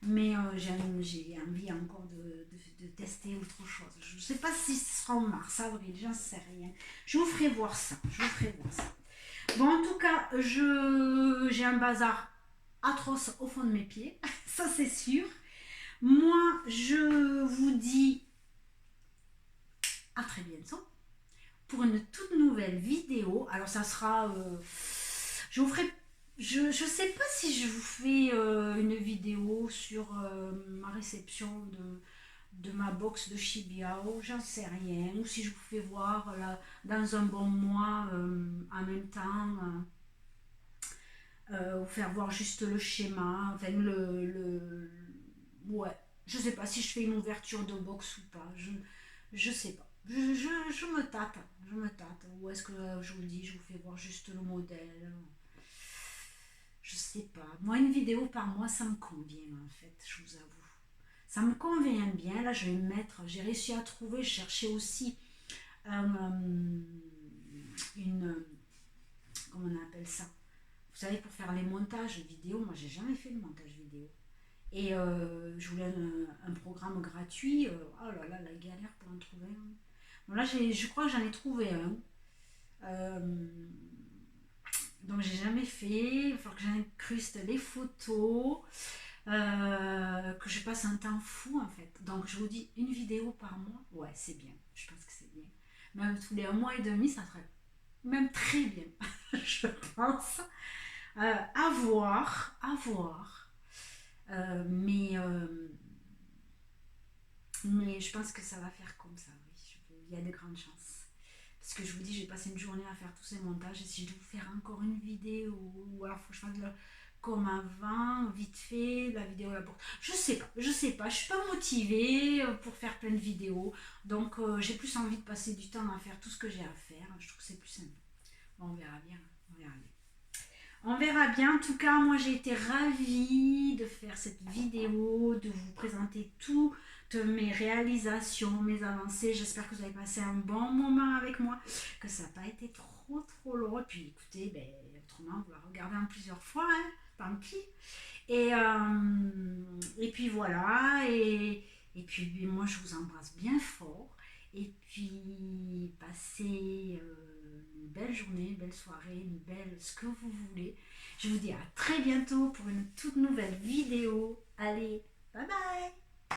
Mais j'ai envie encore de tester autre chose. Je ne sais pas si ce sera en mars, avril, j'en sais rien. Je vous ferai voir ça. Bon, en tout cas, j'ai un bazar atroce au fond de mes pieds. Ça, c'est sûr. Moi, je vous dis à très bientôt pour une toute nouvelle vidéo. Alors, ça sera... je vous ferai... Je sais pas si je vous fais une vidéo sur ma réception de ma box de Shibiao, j'en sais rien, ou si je vous fais voir là, dans un bon mois en même temps, vous faire voir juste le schéma, enfin ouais, je sais pas si je fais une ouverture de box ou pas, je sais pas. Je me tâte, ou est-ce que je vous dis, je vous fais voir juste le modèle. Je sais pas. Moi, une vidéo par mois, ça me convient en fait, je vous avoue. Ça me convient bien. Là, je vais me mettre. J'ai réussi à trouver. Je cherchais aussi une. Comment on appelle ça? Vous savez, pour faire les montages vidéo. Moi, j'ai jamais fait de montage vidéo. Et je voulais un programme gratuit. Oh là là, la galère pour en trouver un. Bon, là, je crois que j'en ai trouvé un. Donc j'ai jamais fait, il faut que j'incruste les photos, que je passe un temps fou en fait. Donc je vous dis une vidéo par mois, ouais c'est bien, je pense que c'est bien. Même tous les 1 mois et demi, ça serait même très bien, je pense. À voir, à voir. Mais je pense que ça va faire comme ça, oui. Il y a de grandes chances. Parce que je vous dis, j'ai passé une journée à faire tous ces montages et si je dois vous faire encore une vidéo ou alors faut que je fasse comme avant, vite fait, la vidéo là pour... Je sais pas, je suis pas motivée pour faire plein de vidéos. Donc j'ai plus envie de passer du temps à faire tout ce que j'ai à faire. Je trouve que c'est plus simple. Bon, on verra bien, on verra bien. On verra bien. En tout cas, moi j'ai été ravie de faire cette vidéo, de vous présenter toutes mes réalisations, mes avancées. J'espère que vous avez passé un bon moment avec moi, que ça n'a pas été trop long. Et puis écoutez, ben, autrement, vous la regardez en plusieurs fois, hein, tant pis. Et puis voilà, et puis moi je vous embrasse bien fort. Et puis passez une belle journée, une belle soirée, une belle ce que vous voulez. Je vous dis à très bientôt pour une toute nouvelle vidéo. Allez, bye bye!